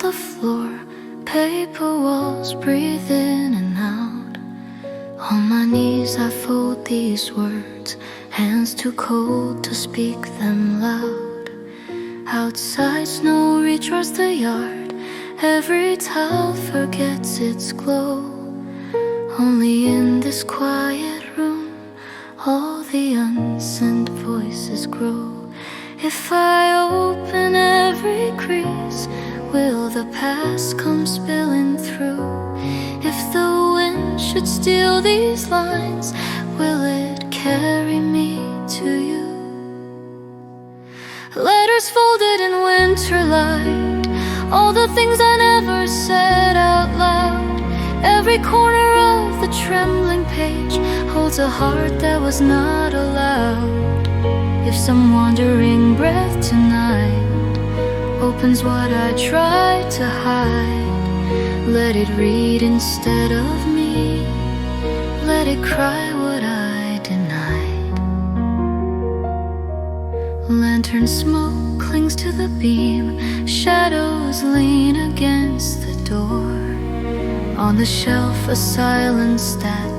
the floor, paper walls breathe in and out. On my knees I fold these words, hands too cold to speak them loud. Outside snow rechars the yard, every towel forgets its glow. Only in this quiet room all the unsent voices grow. If I open every crease, will the past come spilling through? If the wind should steal these lines, will it carry me to you? Letters folded in winter light, all the things I never said out loud. Every corner of the trembling page holds a heart that was not allowed. If some wandering breath tonight opens what I tried to hide, let it read instead of me, let it cry what I denied. Lantern smoke clings to the beam, shadows lean against the door. On the shelf a silent stack,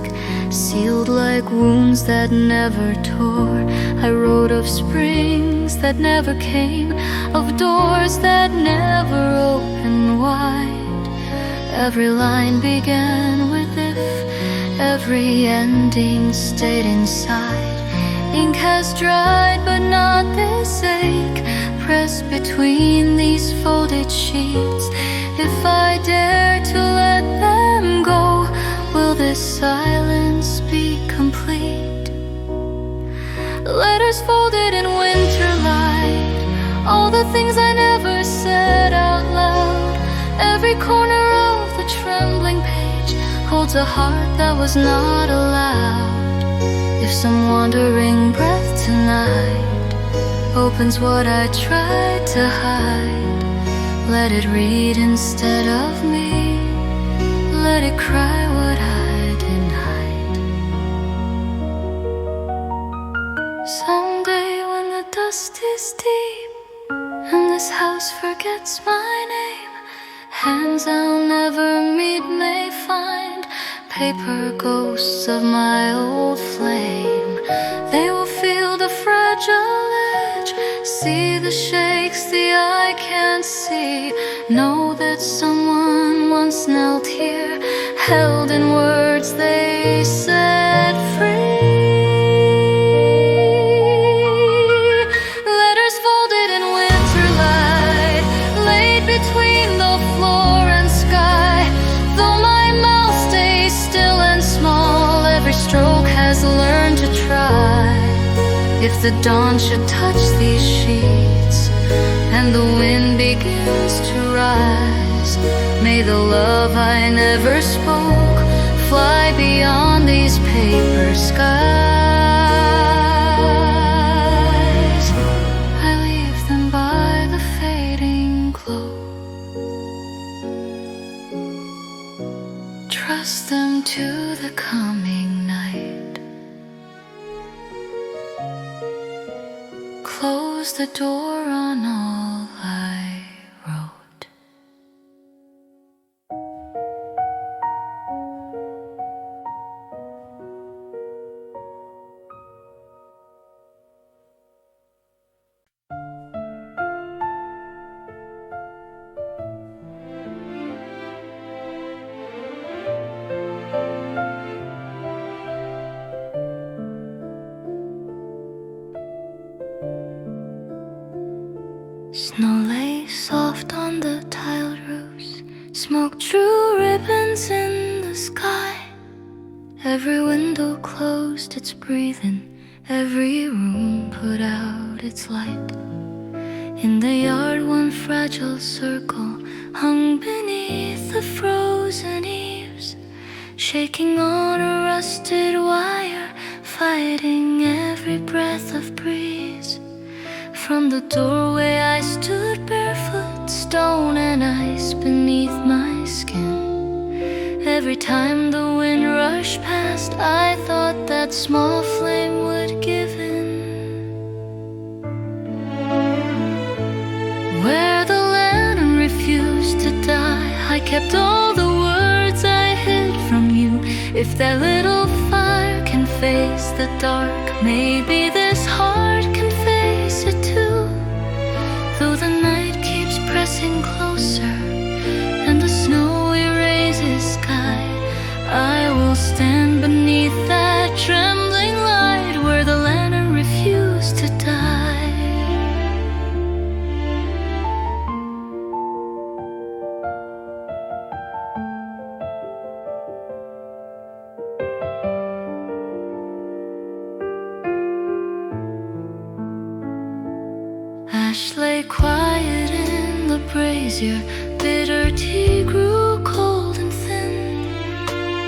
sealed like wounds that never tore. I wrote of springs that never came, of doors that never opened wide. Every line began with if, every ending stayed inside. Ink has dried but not this ache, pressed between these folded sheets. If I dare to let them go, will this silence be complete? Letters folded in winter light, all the things I never said out loud. Every corner of the trembling page holds a heart that was not allowed. If some wandering breath tonight opens what I tried to hide, let it read instead of me, let it cry what I denied. Someday when the dust is deep and this house forgets my name, hands I'll never meet may find paper ghosts of my old flame. They will feel the fragile edge, see the shakes the eye can't see, know that someone once knelt here, held in words they set free. Letters folded in winter light, laid between the floor and sky. Though my mouth stays still and small, every stroke has learned to try. If the dawn should touch these sheets and the wind begins to rise, may the love I never spoke fly beyond these paper skies. I leave them by the fading glow, trust them to the coming night. Close the door on all I wrote. Snow lay soft on the tiled roofs, smoke drew ribbons in the sky. Every window closed its breathing, every room put out its light. In the yard one fragile circle hung beneath the frozen eaves, shaking on a rusted wire, fighting every breath of breeze. From the doorway I stood barefoot, stone and ice beneath my skin. Every time the wind rushed past, I thought that small flame would give in. Where the lantern refused to that little fire can face the dark, maybe this heart can face it too. Though the night keeps pressing closer and the snow erases sky, I will stand beneath that trembling light where the lantern refused to die. Ash lay quiet in the brazier, bitter tea grew cold and thin.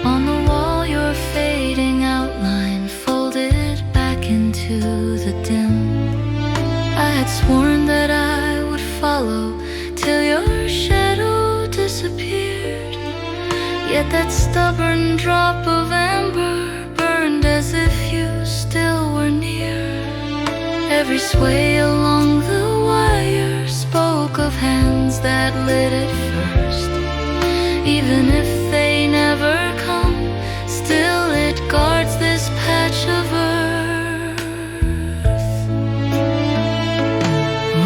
On the wall your fading outline folded back into the dim. I had sworn that I would follow till your shadow disappeared, yet that stubborn drop of amber burned as if you still were near. Every sway along the wire spoke of hands that lit it first. Even if they never come, still it guards this patch of earth.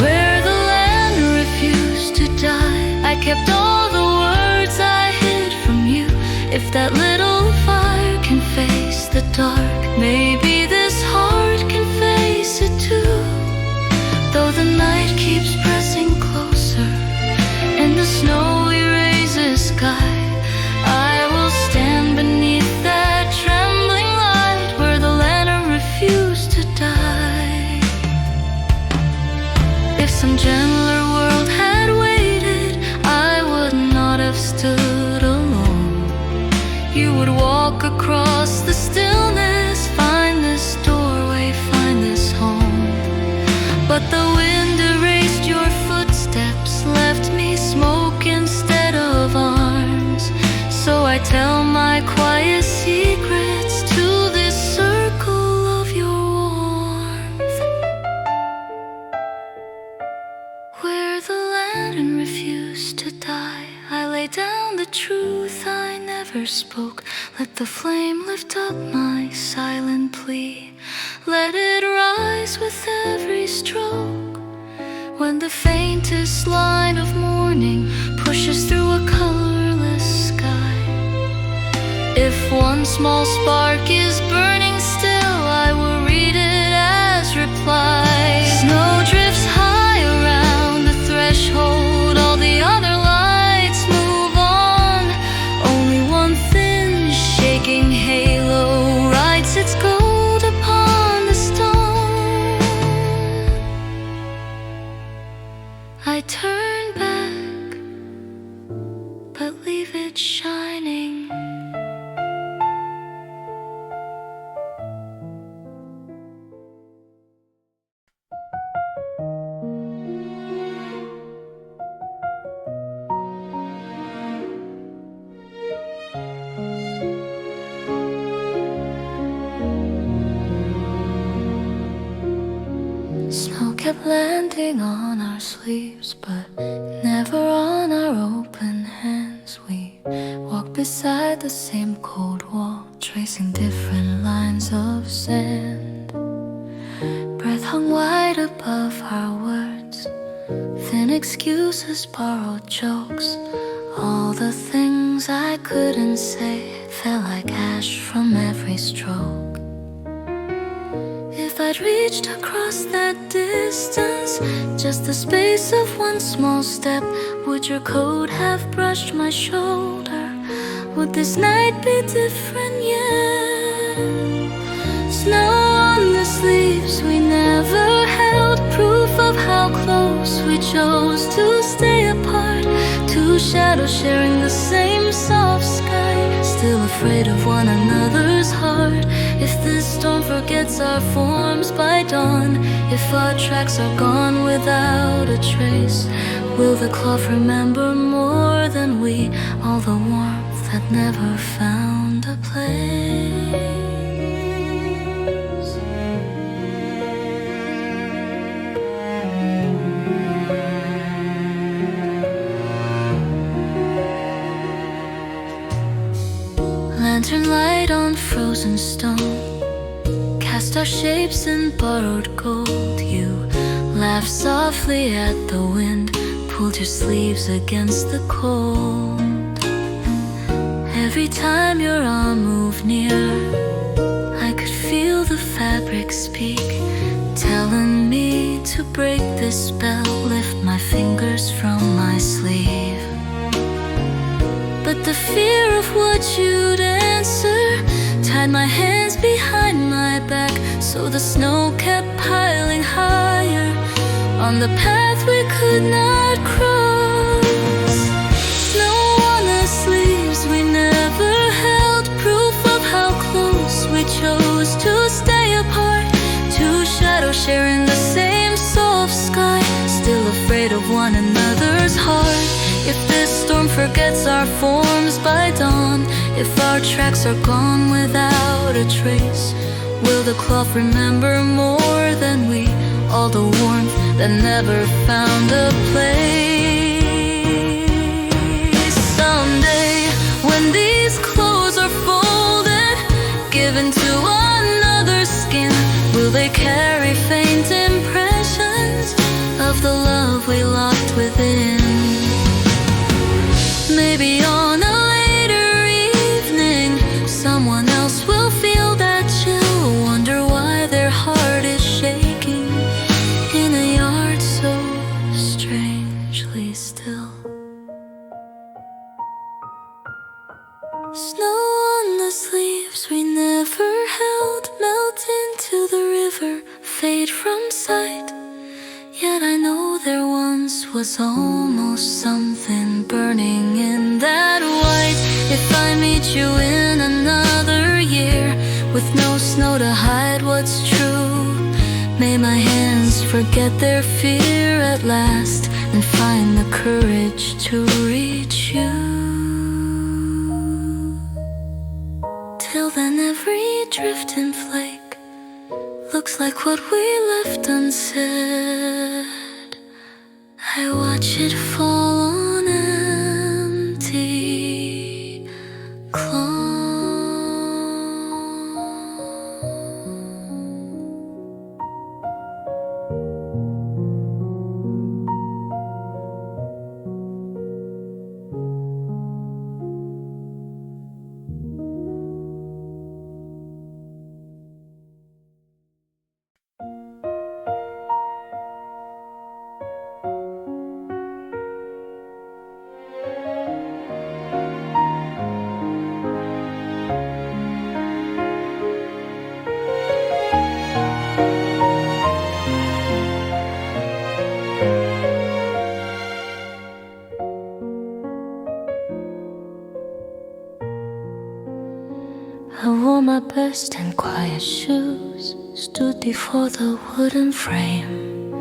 Where the land refused to die, I kept all the words I hid from you. If that little fire can face the dark, maybe this heart can face it too. Though the night keeps pressing closer and the snow erases sky, I will stand beneath that trembling light where the lantern refused to die. If some gentler world had waited, I would not have stood alone. You would walk across the stillness, find this doorway, find this home. But the wind erased your footsteps, left me smoke instead of arms. So I tell my quiet secrets to this circle of your warmth. Where the lantern refused to die, I lay down the truth I never spoke. Let the flame lift up my silent plea. Let it rise with every stroke. When the faintest line of morning pushes through a colorless sky, if one small spark is burning still, I will read it as reply. Snow drifts high around the threshold, all the other lights move on. Only one thin shaking halo writes its gold upon the stone. I turn back, but leave it shining. Snow kept landing on our sleeves, but never on our open hands. We walked beside the same cold wall, tracing different lines of sand. Breath hung wide above our words, thin excuses, borrowed jokes. All the things I couldn't say fell like ash from every stroke. If I'd reached across that distance, just the space of one small step, would your coat have brushed my shoulder? Would this night be different yet? Snow on the sleeves we never held, proof of how close we chose to stay apart. Two shadows sharing the same soft sky, still afraid of one another's heart. If this storm forgets our forms by dawn, if our tracks are gone without a trace, will the cloth remember more than we, all the warmth that never found a place? lantern light on frozen stone, cast our shapes in borrowed gold. You laughed softly at the wind, pulled your sleeves against the cold. Every time your arm moved near, I could feel the fabric speak, telling me to break this spell, lift my fingers from my sleeve. But the fear of what you'd answer tied my hands behind my back, so the snow kept piling higher on the path we could not cross. Snow on the sleeves we never held, proof of how close we chose to stay apart. Two shadows sharing the same soft sky, still afraid of one another's heart. If this storm forgets our forms by dawn, if our tracks are gone without a trace, will the cloth remember more than we? All the warmth that never found a place. Someday, when these clothes are folded, given to another skin, will they carry faint impressions of the love we locked within? Maybe on a later evening, someone else will feel that chill, wonder why their heart is shaking in a yard so strangely still. Snow on the sleeves we never held, melt into the river, fade from sight. Yet I know there once was almost something burning in that white. If I meet you in another year, with no snow to hide what's true, may my hands forget their fear at last and find the courage to reach you. Till then every drift and flake looks like what we left unsaid. I watch it fall on empty cloth. I wore my best and quiet shoes, stood before the wooden frame.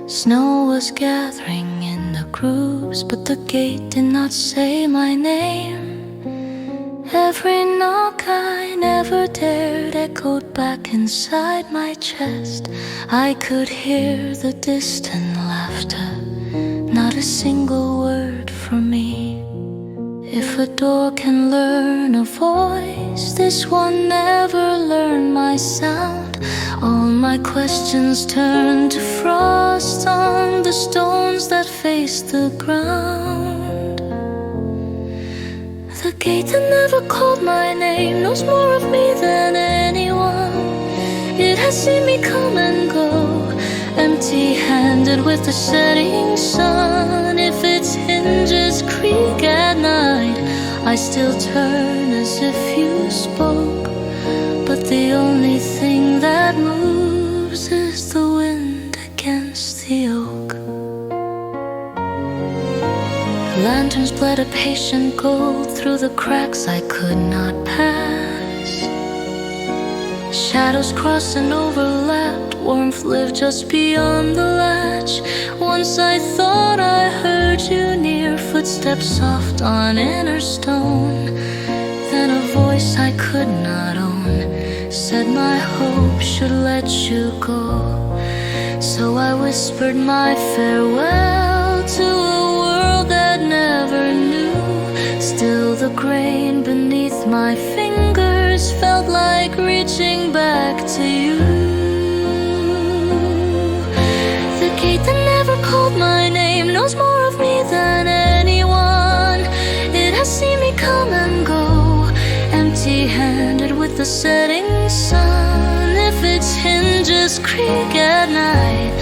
Snow was gathering in the grooves, but the gate did not say my name. Every knock I never dared echoed back inside my chest. I could hear the distant laughter, not a single word from me. If a door can learn a voice, this one never learned my sound. All my questions turned to frost on the stones that face the ground. The gate that never called my name knows more of me than anyone. It has seen me come and go, empty-handed with the setting sun. If its hinges creak at night, I still turn as if you spoke. But the only thing that moves is the wind against the oak. Lanterns bled a patient gold through the cracks I could not pass. Shadows crossed and overlapped, warmth lived just beyond the latch. Once I thought I heard you near, footsteps soft on inner stone. Then a voice I could not own said my hope should let you go. So I whispered my farewell to a world that never knew. Still the grain beneath my fingers felt like reaching back to you. The gate that never called my name knows more of me than anyone. It has seen me come and go, empty-handed with the setting sun. If its hinges creak at night,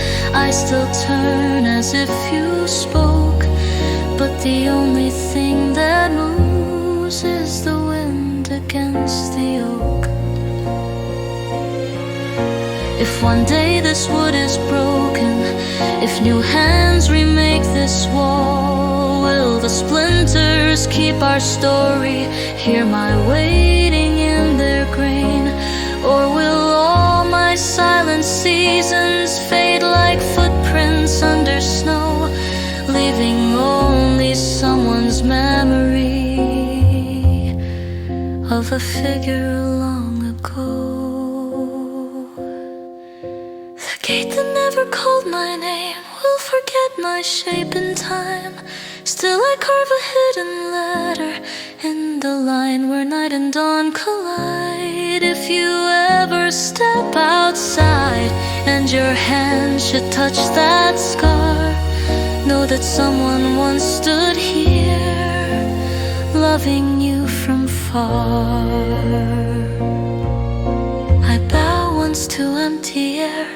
I still turn as if you spoke. But the only thing that moves is the wind against the oak. If one day this wood is broken, if new hands remake this wall, will the splinters keep our story? Hear my waiting in their grain? Or will all my silent seasons fade like footprints under snow, leaving only someone's memory of a figure long ago? The gate that never called my name will forget my shape in time. Still I carve a hidden letter in the line where night and dawn collide. If you ever step outside and your hand should touch that scar, know that someone once stood here, loving you from far. I bow once to empty air,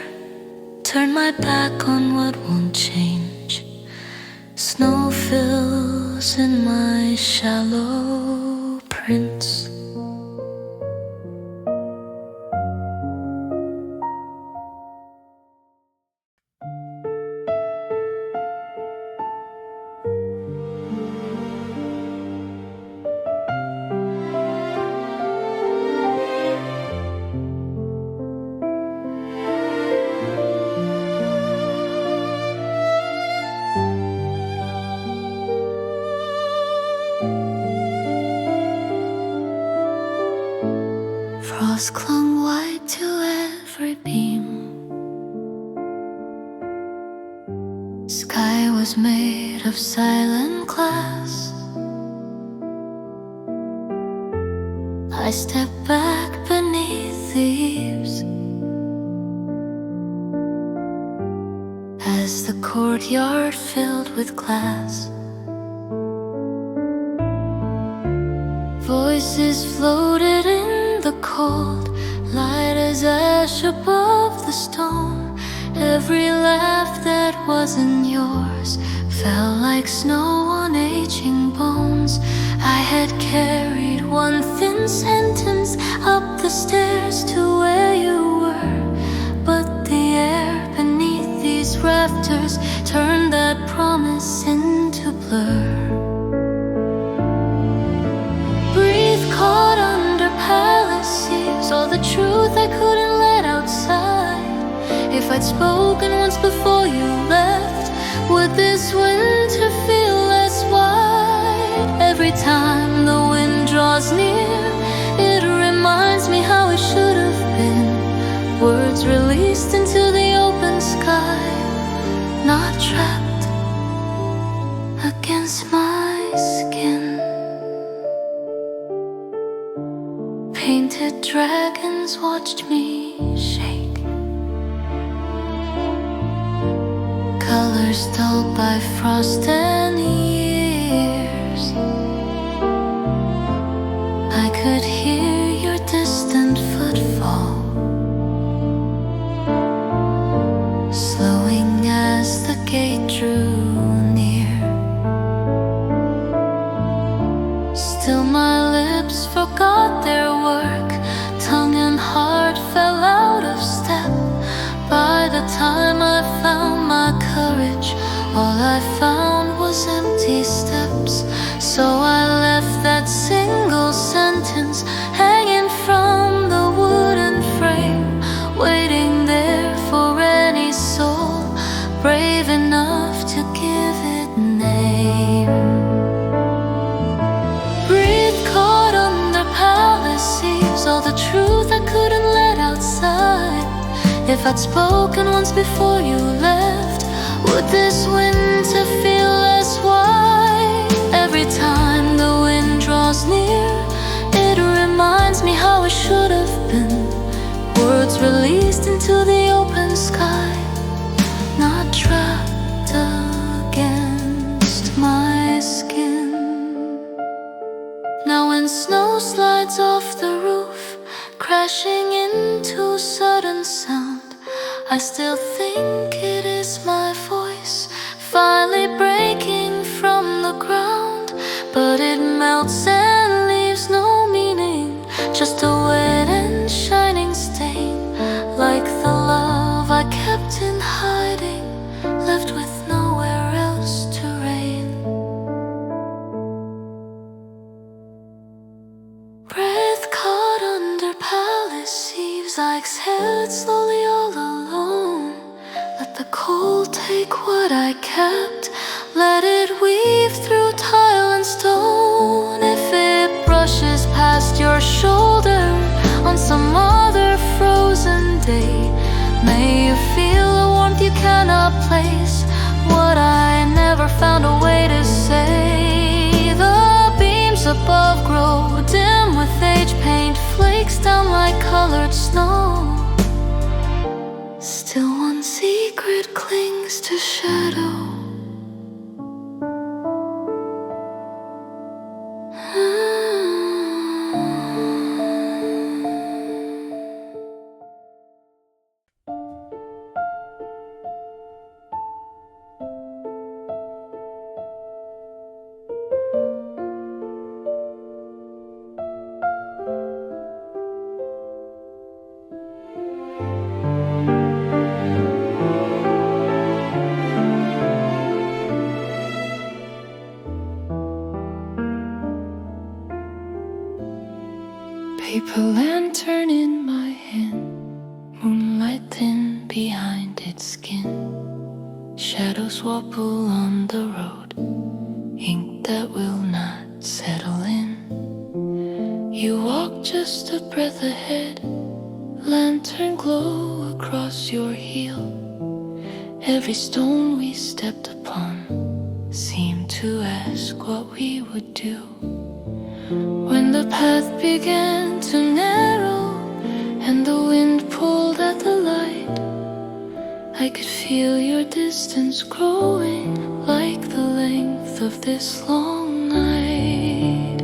turn my back on what won't change. Snow fills in my shallow prints. Frost clung white to every beam. Sky was made of silent glass. I stepped back beneath the eaves as the courtyard filled with glass. Voices floated in the cold, light as ash above the stone. Every laugh that wasn't yours fell like snow on aging bones. I had carried one thin sentence up the stairs to where you were, but the air beneath these rafters turned that promise into blur. Breathe caught under palace eaves, all the truth I couldn't let outside. If I'd spoken once before you left, would this winter feel less wide? Every time the wind draws near, it reminds me how it should have been. Words released into the open sky, not trapped against my skin. Painted dragons watched me shake, colors dulled by frost and years. I could hear your distant footfall, slowing as the gate drew near. Still my lips forgot their work, tongue and heart fell out of step. By the time I found my courage, all I found was empty steps. So I left that single sentence hanging from the wooden frame, waiting there for any soul brave enough to give it name. Breathe caught under palace eaves, all the truth I couldn't let outside. If I'd spoken once before you left, would this winter feel less wide? Every time the wind draws near, it reminds me how it should Now when snow slides off the roof, crashing into sudden sound, I still think it is my voice finally breaking from the ground. But it melts and leaves no meaning, just a wet and shining stain, like the love I kept in hiding, left with nowhere else to rain. Breath caught under palace eaves, I exhaled slowly all alone. Let the cold take what I kept, let it weave through tile and stone. If it brushes past your shoulder on some other frozen day, may you feel a warmth you cannot place, what I never found a way to say. The beams above grow dim with age, paint flakes down like colored snow. Still one secret clings to shadow. Paper lantern in my hand, moonlight thin behind its skin. Shadows wobble on the road, ink that will not settle in. You walk just a breath ahead, lantern glow across your heel. Every stone we stepped upon seemed to ask what we would do. When the path began to narrow and the wind pulled at the light, I could feel your distance growing like the length of this long night.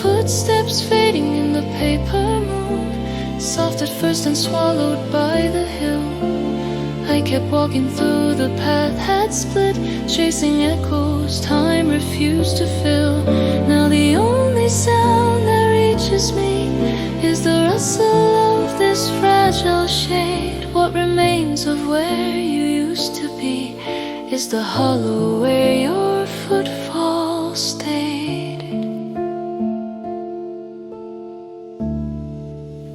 Footsteps fading in the paper moon, soft at first and swallowed by the hill. I kept walking through, the path had split, chasing echoes time refused to fill. Now the only sound that reaches me is the rustle of this fragile shade. What remains of where you used to be is the hollow where your footfall stayed.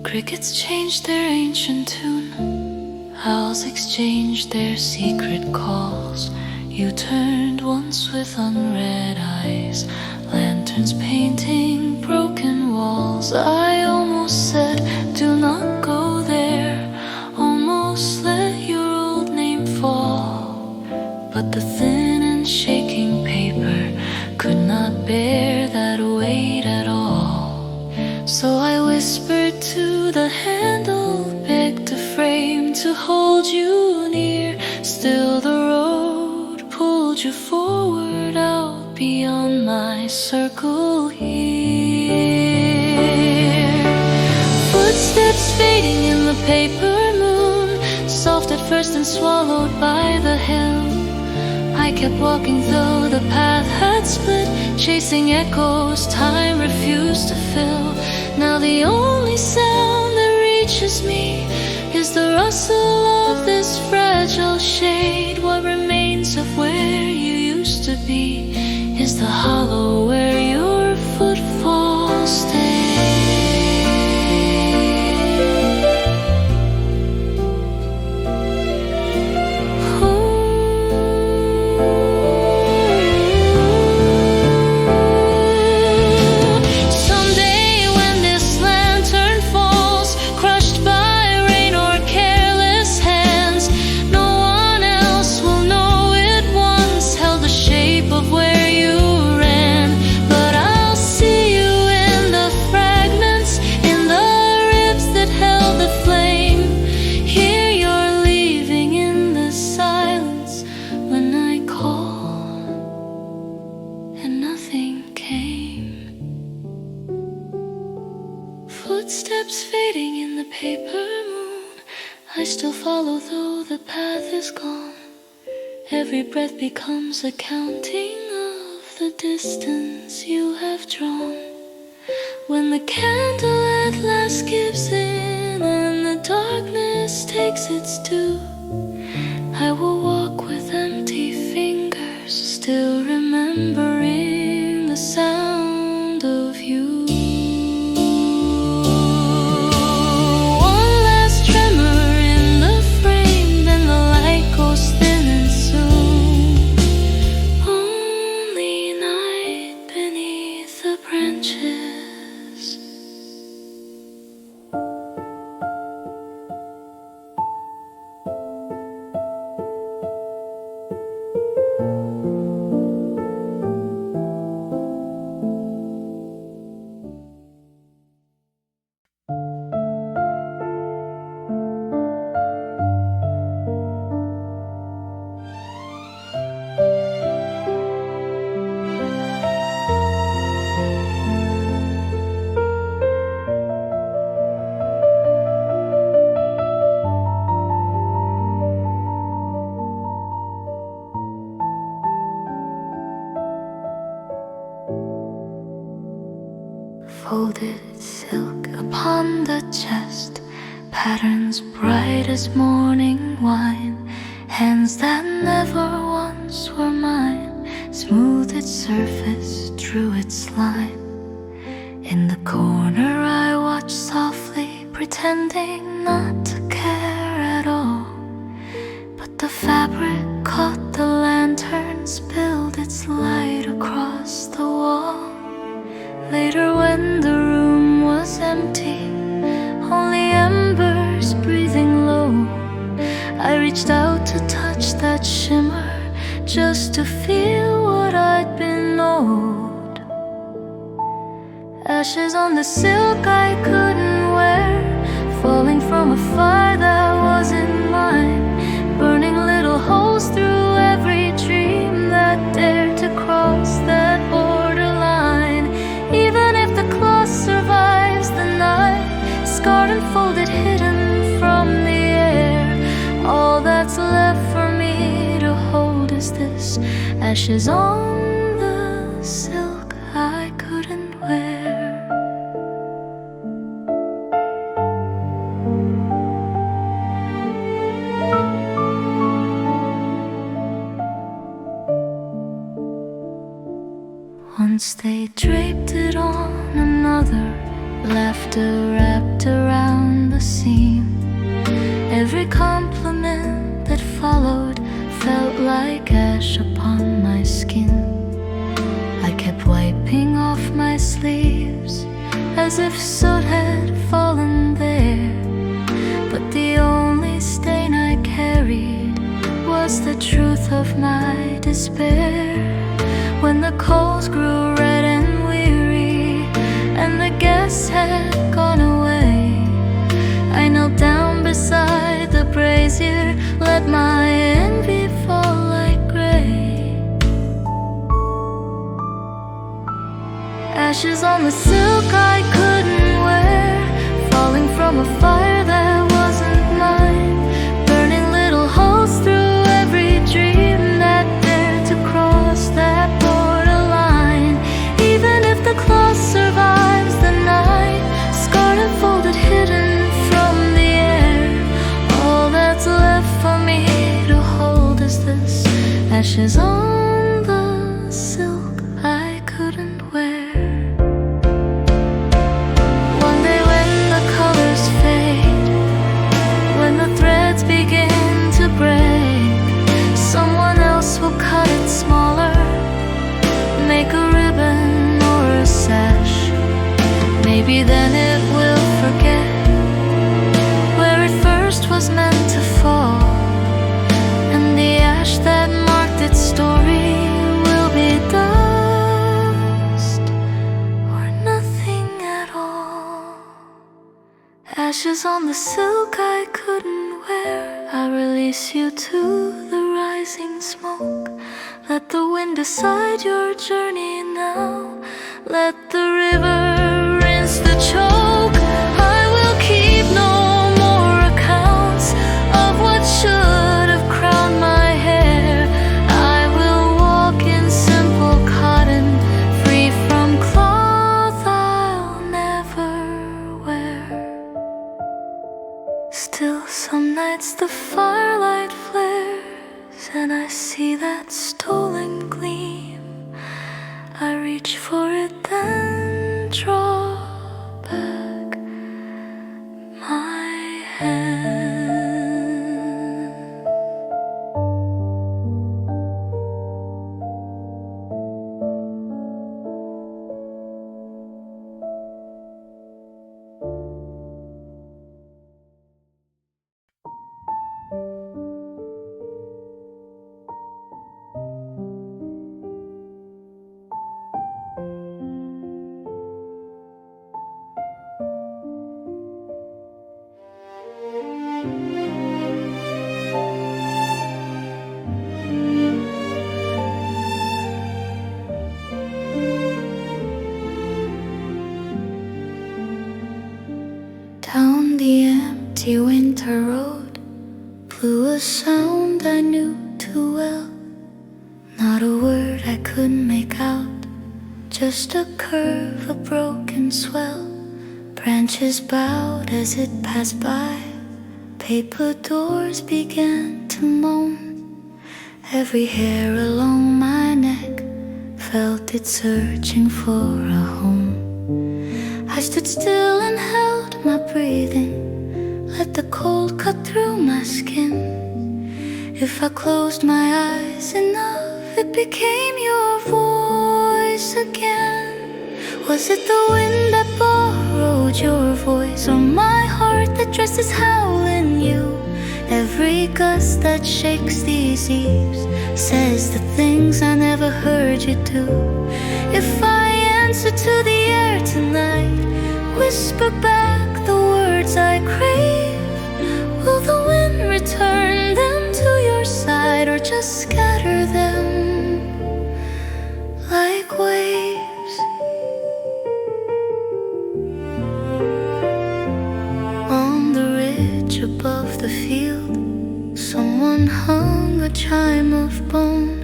Crickets changed their ancient tune, owls exchanged their secret calls. You turned once with unread eyes, lanterns painting broken walls. I almost said, do not go there, almost let your old name fall. But the thin and shaking paper could not bear that weight at all. So I whispered to the handle, begged the frame to hold you near. Still the road pulled you forward, out beyond my circle here. Footsteps fading in the paper moon, soft at first and swallowed by the hill. I kept walking though the path had split, chasing echoes time refused to fill. Now the only sound that reaches me is the rustle of this fragile shade. What remains of where you used to be is the hollow where your footfall stayed. footsteps fading in the paper moon. I still follow though the path is gone. Every breath becomes a counting of the distance you have drawn. When the candle at last gives in and the darkness takes its due, I will walk with empty fingers, still remembering the sound of you. One last tremor in the frame, then the light goes thin and soon. Only night beneath the branches. Folded silk upon the chest, patterns bright as morning wine, hands that never once were mine, smoothed its surface, drew its line. In the corner I watched softly, pretending not to care at all, but the fabric caught the lantern, spilled its light across the wall. Later when the room was empty, only embers breathing low, I reached out to touch that shimmer, just to feel what I'd been owed. Ashes on the silk I couldn't wear, falling from a fire that wasn't mine, burning little holes through every dream that dared to cross that borderline. Even if the cloth survives the night, scarred and folded, hidden from the air, all that's left for me to hold is this, ashes on the silk I couldn't wear. Once they draped it on another, laughter wrapped around the seam. Every compliment that followed felt like ash upon my skin. I kept wiping off my sleeves as if soot had fallen there, but the only stain I carried was the truth of my despair. When the coals grew red and weary, and the guests had gone away, I knelt down beside the brazier, let my envy fall like gray. Ashes on the silk I couldn't wear, falling from a fire that wasn't mine, burning little holes through every dream that dared to cross that borderline. Even if the cloth survives the night, scarred and folded, hidden from the air, all that's left for me to hold is this, ashes on the silk I couldn't wear. One day when the colors fade, when the threads begin to break, someone else will cut it smaller, make a ribbon or a sash. Maybe then it will forget where it first was meant to fall, and the ash that marked its story will be dust or nothing at all. Ashes on the silk I couldn't wear, I release you to the rising smoke. Let the wind decide your journey now, let the river rinse the choke. reach for it, then draw back my hand. Down the empty winter road blew a sound I knew too well. Not a word I could make out, just a curve, a broken swell. Branches bowed as it passed by, paper doors began to moan. Every hair along my neck felt it searching for a home. I stood still and held my breathing, let the cold cut through my skin. If I closed my eyes enough, it became your voice again. Was it the wind that borrowed your voice, or my heart that dresses howl in you? Every gust that shakes these eaves says the things I never heard you do. If I answer to the air tonight, whisper back the words I crave, will the wind return them to your side, or just scatter them like waves? On the ridge above the field, someone hung a chime of bone.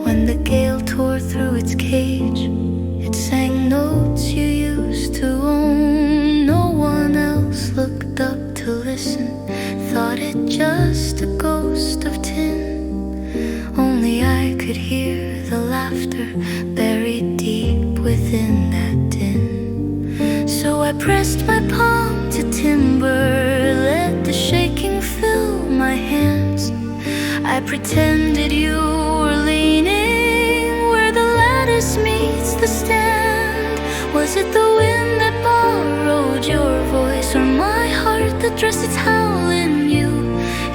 When the gale tore through its cage, it sang notes you used to own. No one else looked up to listen, thought it just a ghost of tin. Only I could hear the laughter buried deep within that din. So I pressed my palm to timber, let the shaking fill my hands. I pretended you were leaning where the lattice meets the stand. Was it the wind that borrowed your voice, or my heart that dressed its howl in you?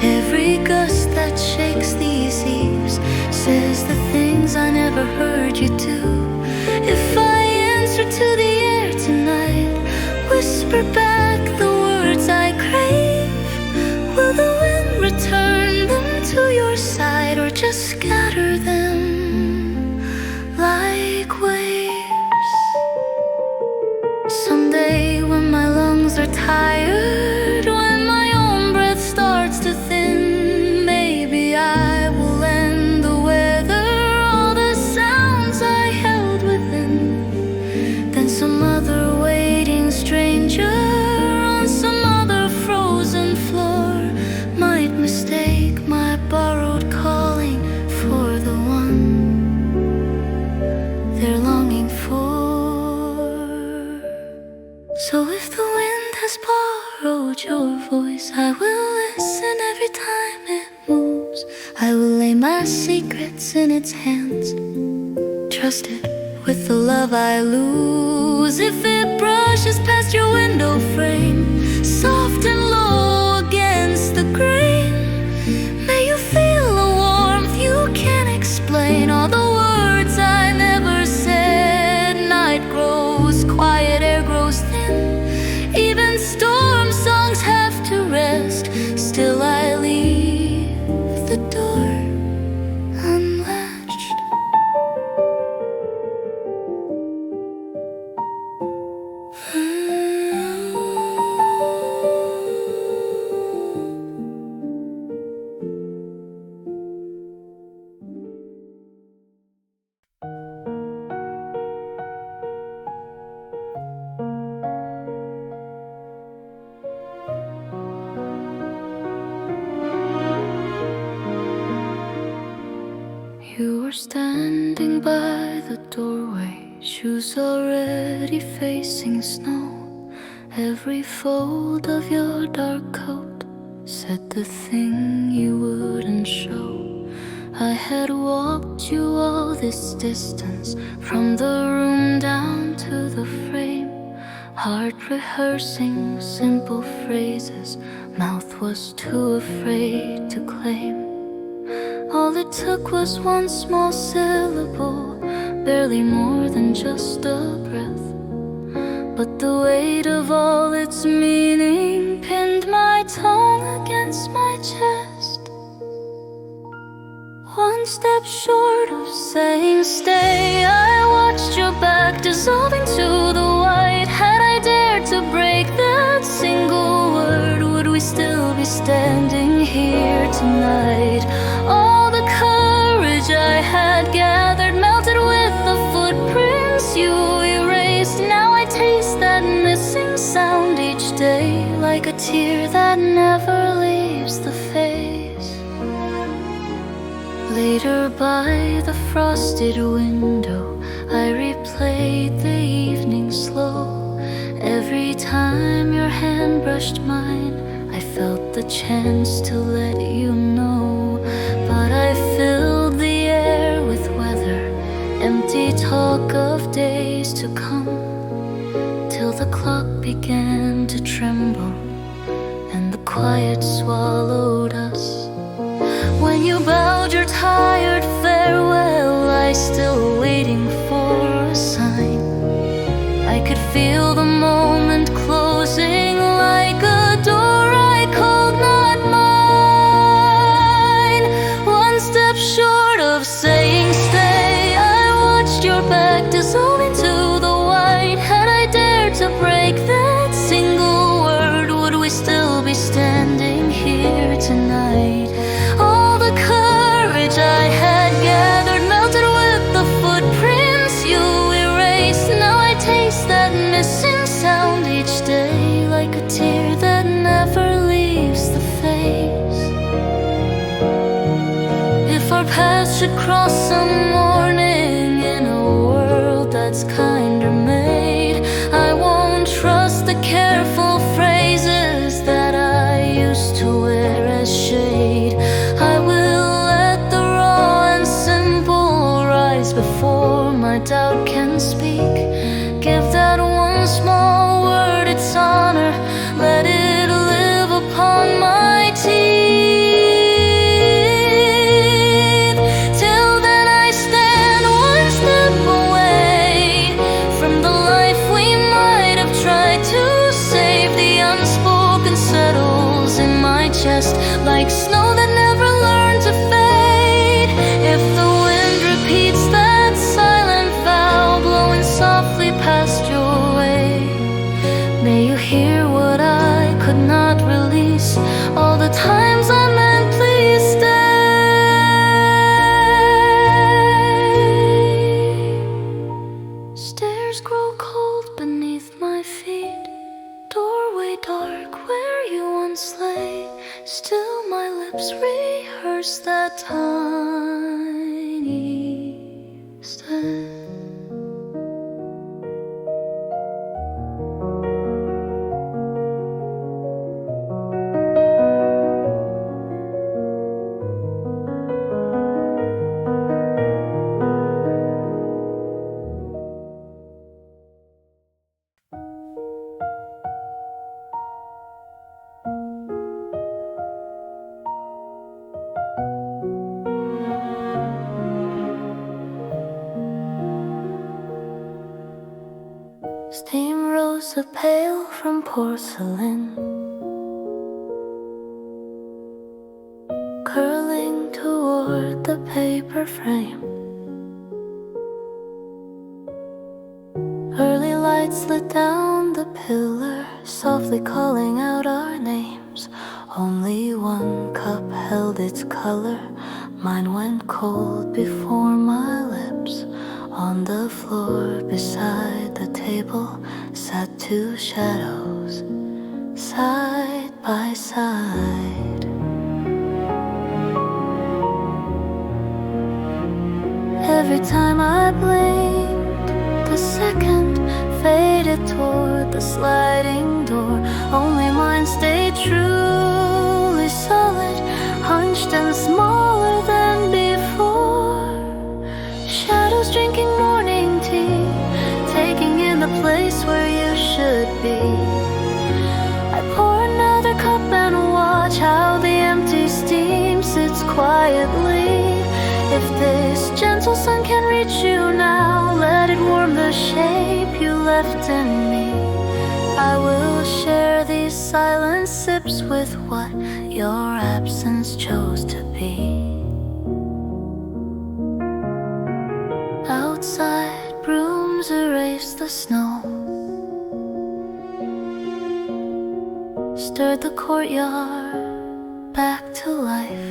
Every gust that shakes these eaves says the things I never heard you do. If I answer to the air tonight, whisper back the words I crave, will the wind return them to your side, or just scatter them like waves? Someday when my lungs are tired, when my own breath starts to thin, maybe I will end the weather, all the sounds I held within. Then some other waiting stranger on some other frozen floor might mistake my borrowed calling for the one they're longing for. So if the wind has borrowed your voice, I will listen every time it moves. I will lay my secrets in its hands, trust it with the love I lose. If it brushes past your window frame, soft and low against the grain, may you feel a warmth you can't explain. All the words I never said. Night grows quiet, air grows thin, even storm songs have to rest. Still I leave the door unlatched. You were standing by the doorway, shoes already facing snow. Every fold of your dark coat said the thing you wouldn't show. I had walked you all this distance, from the room down to the frame, heart rehearsing simple phrases mouth was too afraid to claim. All it took was one small syllable, barely more than just a breath, but the weight of all its meaning pinned my tongue against my chest. One step short of saying stay, I watched your back dissolving to the white. Had I dared to break that single word, would we still be standing here tonight? All the courage I had gathered melted with the footprints you erased. Now I taste that missing sound each day, like a tear that never leaves the face. Later by the frosted window, I replayed the evening slow. Every time your hand brushed mine, I felt the chance to let you know. But I filled the air with weather, empty talk of days to come, till the clock began to tremble and the quiet swallowed us. When you bowed your tired farewell, I still waiting for a sign. I could feel the moment closing like a door I called not mine. One step short of saying stay, I watched your back dissolve into the white. Had I dared to break that single word, would we still be standing here tonight? All the courage I had gathered melted with the footprints you erased. Now I taste that missing sound each day, like a tear that never leaves the face. If our paths should cross some morning in a world that's kinder made, I won't trust the careful phrases that I used to wear as shade. I will let the raw and simple rise before my doubt can speak. Give that one small word its honor, let it live upon my teeth. Till then I stand one step away from the life we might have tried to save. The unspoken settles in my chest like snow that never learned to fade. If the wind repeats that silent vow, blowing softly past your way, may you hear what I could not release. All the times I meant please stay. Stairs grow cold beneath my feet, doorway dark where you once lay. Still my lips rehearse that tiny step. Steam rose a pail from porcelain, curling toward the paper frame. Early lights lit down the pillar, softly calling out our names. Only one cup held its color, mine went cold before my lips. On the floor beside the table sat two shadows, side by side. Every time I blinked, the the sliding door. Only mine stayed truly solid, hunched and smaller than before. Shadows drinking morning tea, taking in the place where you should be. I pour another cup and watch how the empty steam sits quietly. If this gentle sun can reach you now, let it warm the shape you left in me. I will share these silent sips with what your absence chose to be. Outside, brooms erase the snow, stirred the courtyard back to life.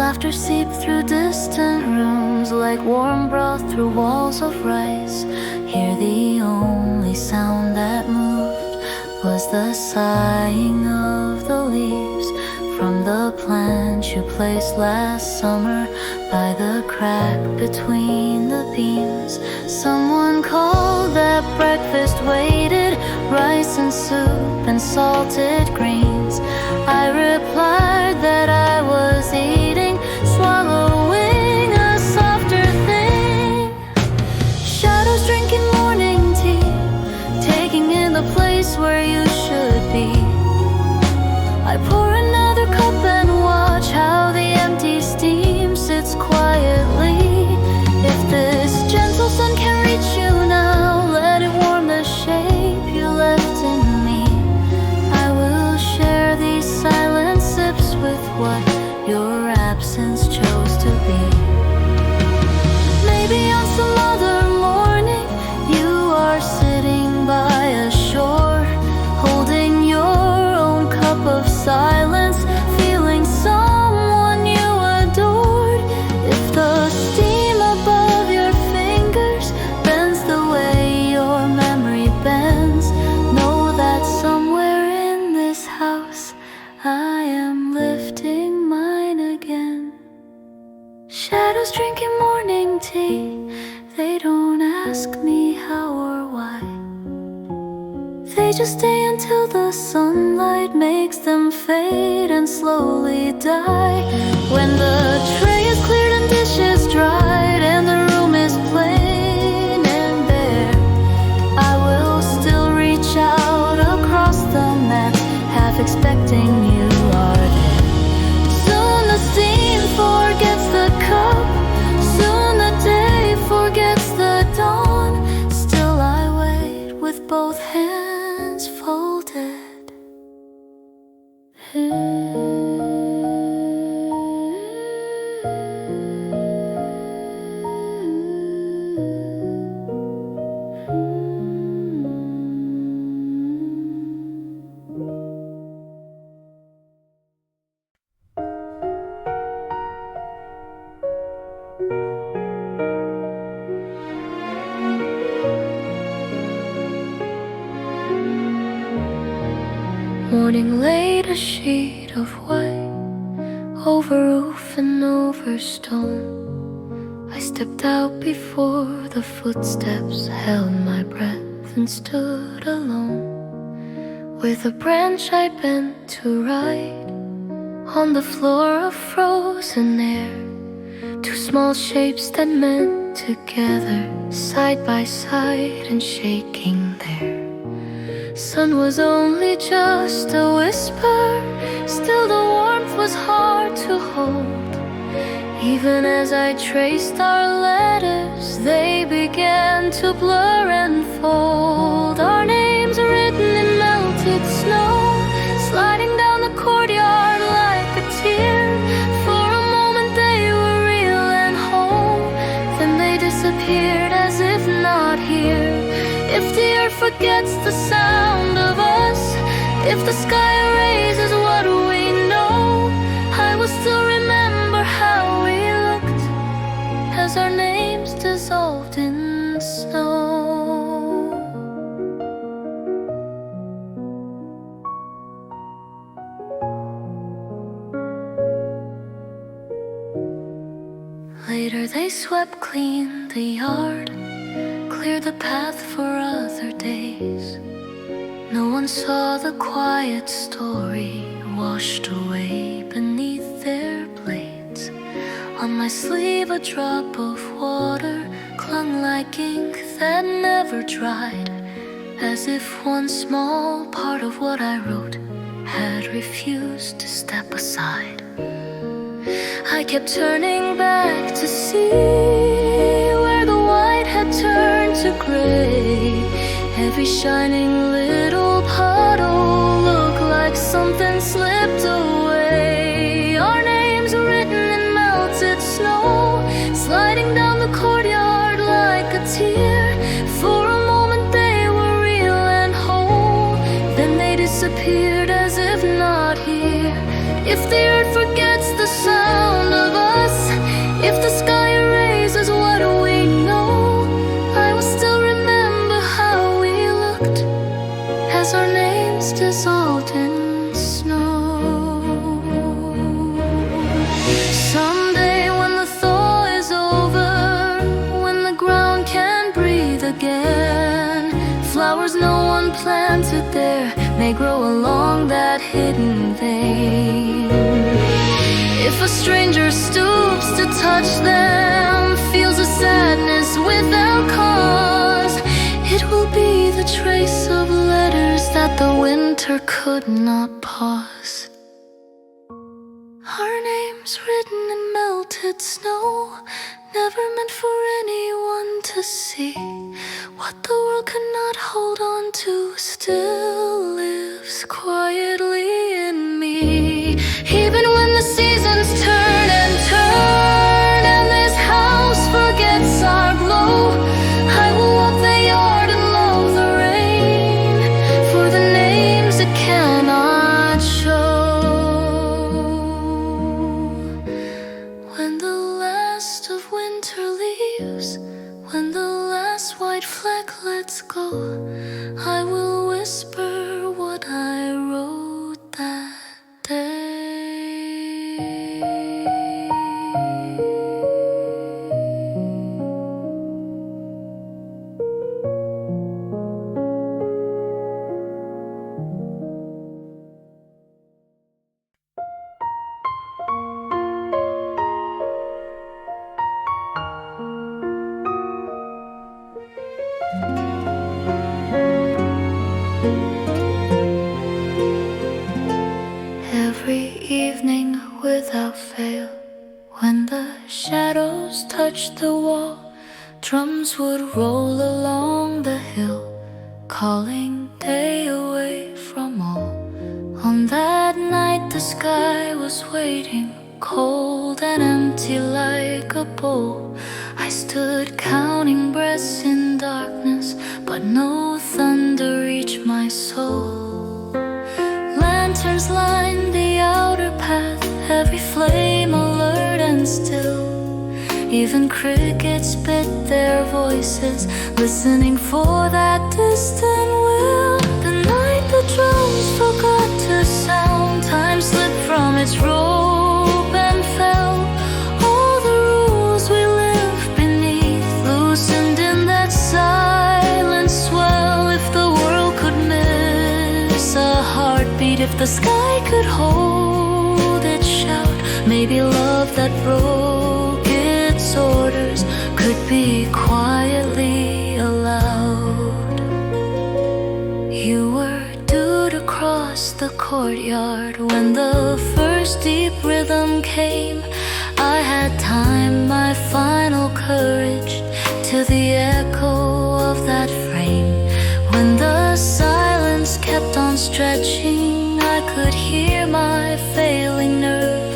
Laughter seeped through distant rooms like warm broth through walls of rice. Here the only sound that moved was the sighing of the leaves from the plant you placed last summer by the crack between the beams. Someone called that breakfast waited, rice and soup and salted greens. I replied that I was eating, swallowing a softer thing. Shadows drinking morning tea, taking in the place where you should be. I pour another cup and watch how the empty steam sits quietly. If this gentle sun can reach you now, let it warm the shape you left in me. I will share these silent sips with what your absence chose to be. Maybe on some other morning you are sitting by a shore, holding your own cup of silence, feeling someone you adored. If the steam above your fingers bends the way your memory bends, know that somewhere in this house I am lifting mine again. Shadows drinking morning tea, they don't ask me how or why. They just stay until the sunlight makes them fade and slowly die. When the tray is cleared and dishes dried and the room is plain and bare, I will still reach out across the mat, half expecting you are there. Soon the steam forgets the cup, soon the day forgets the dawn. Still I wait with both hands folded. Morning laid a sheet of white over roof and over stone. I stepped out before the footsteps held my breath and stood alone. With a branch I bent to write on the floor of frozen air, two small shapes that meant together, side by side and shaking there. Sun was only just a whisper, still the warmth was hard to hold. Even as I traced our letters, they began to blur and fold. Our names written in melted snow, sliding down the courtyard like a tear. For a moment they were real and whole, then they disappeared as if not here. If the earth forgets the sound of us, if the sky erases what we know, I will still remember how we looked as our names dissolved in snow. Later they swept clean the yard, cleared the path for other days. No one saw the quiet story washed away beneath their blades. On my sleeve a drop of water clung like ink that never dried, as if one small part of what I wrote had refused to step aside. I kept turning back to see where the white had turned to gray. Every shining little puddle looked like something slipped away. Our names were written in melted snow, sliding down the courtyard like a tear. For a moment they were real and whole, then they disappeared as if not here. If the earth forgets the sound of us, if the sky erases what we know, I will still remember how we looked as our names dissolved in snow. Someday when the thaw is over, when the ground can breathe again, flowers no one planted there may grow along that hidden vein. If a stranger stoops to touch them, feels a sadness without cause, it will be the trace of letters that the winter could not pause. Our names written in melted snow, never meant for anyone to see. What the world could not hold on to still lives quietly in me. Even when the seasons turn and turn, and this house forgets our glow, I will walk the yard and love the rain for the names it cannot show. When the last of winter leaves, when the last white flag lets go, I will whisper what I wrote that day. Every evening without fail, when the shadows touched the wall, drums would roll along the hill, calling day away from all. On that night the sky was waiting, cold and empty like a bowl. I stood counting breaths in darkness, but no thunder reached my soul. Lanterns lined the outer path, every flame alert and still. Even crickets bit their voices, listening for that distant will. The night the drums forgot to sound, time slipped from its rope and fell. All the rules we lived beneath loosened in that silent swell. If the world could miss a heartbeat, if the sky could hold its shout, maybe love that broke its orders could be quietly allowed. You were due to cross the courtyard when the first deep rhythm came. I had time, my final courage, to the echo of that frame. When the silence kept on stretching, I could hear my failing nerve.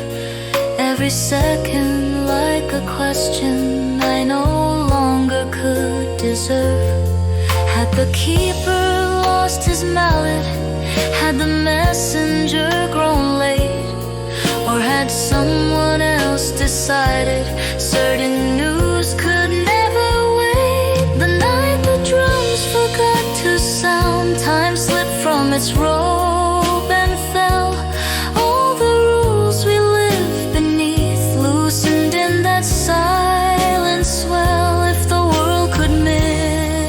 Every second like a question I no longer could deserve. Had the keeper lost his mallet? Had the messenger grown late? Or had someone else decided certain news could never wait? The night the drums forgot to sound, time slipped from its rope and fell. All the rules we lived beneath loosened in that silent swell. If the world could miss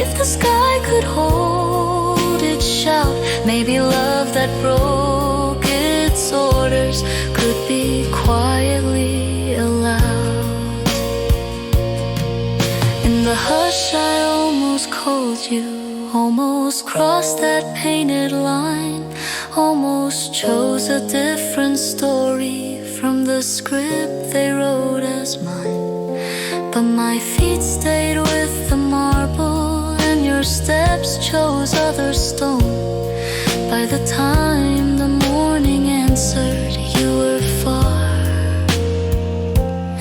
if the sky could hold its shout, maybe love that broke its orders could be quietly allowed. In the hush I almost called you, almost crossed that painted line, almost chose a different story from the script they wrote as mine. But my feet stayed with the marble and your steps chose other stone. By the time the morning answered, you were far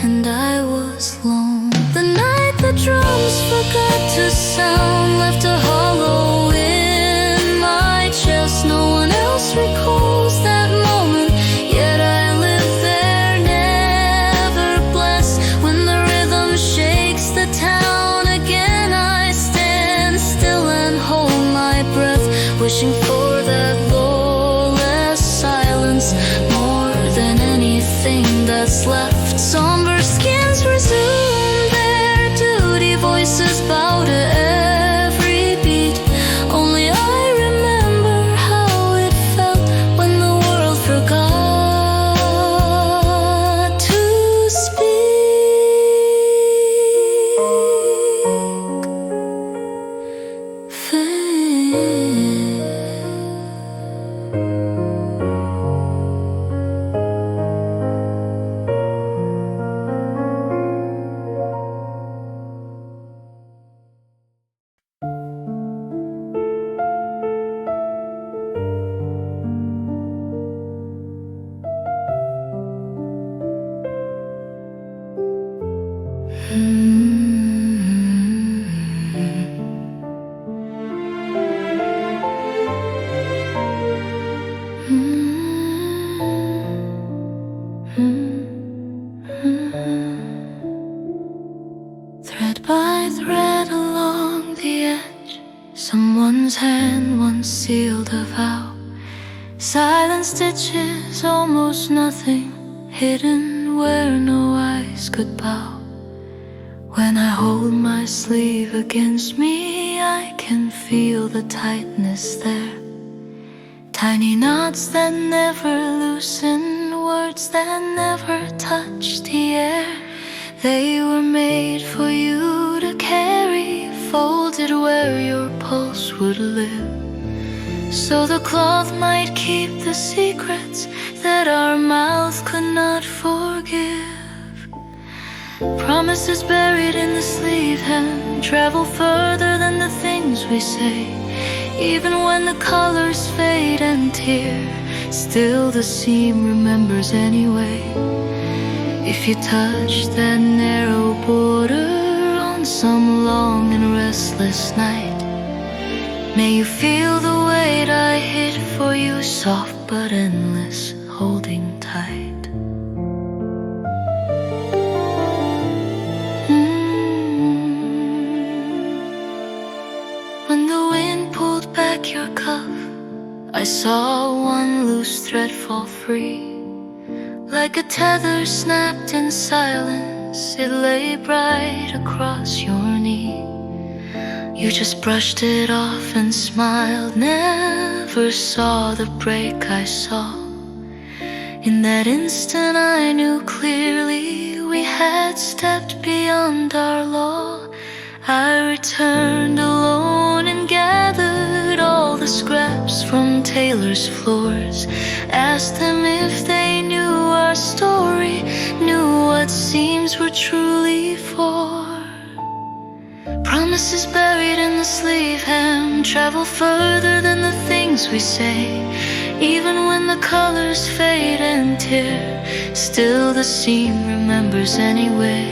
and I was lone. The night the drums forgot to sound left a hollow in my chest. No one else recalls that moment, yet I live there, never blessed. When the rhythm shakes the town again, I stand still and hold my breath, wishing for that lawless silence more than anything that's left. Somber skins resume their duty, voices bow to every beat. Only I remember how it felt when the world forgot to Thread by thread along the edge, someone's hand once sealed a vow. Silent stitches, almost nothing, hidden where no eyes could bow. When I hold my sleeve against me, I can feel the tightness there. Tiny knots that never loosen, words that never touch the air. They were made for you to carry, folded where your pulse would live, so the cloth might keep the secrets that our mouth could not forgive. Promises buried in the sleeve hem travel further than the things we say. Even when the colors fade and tear, still the seam remembers anyway. If you touch that narrow border on some long and restless night, may you feel the weight I hid for you, soft but endless, holding tight. When the wind pulled back your cuff, I saw one loose thread fall free. Like a tether snapped in silence, it lay bright across your knee. You just brushed it off and smiled, never saw the break I saw. In that instant I knew clearly we had stepped beyond our law. I returned alone and gathered all the scraps from tailors' floors, asked them if they knew our story, knew what seams were truly for. Promises buried in the sleeve hem travel further than the things we say. Even when the colors fade and tear, still the seam remembers anyway.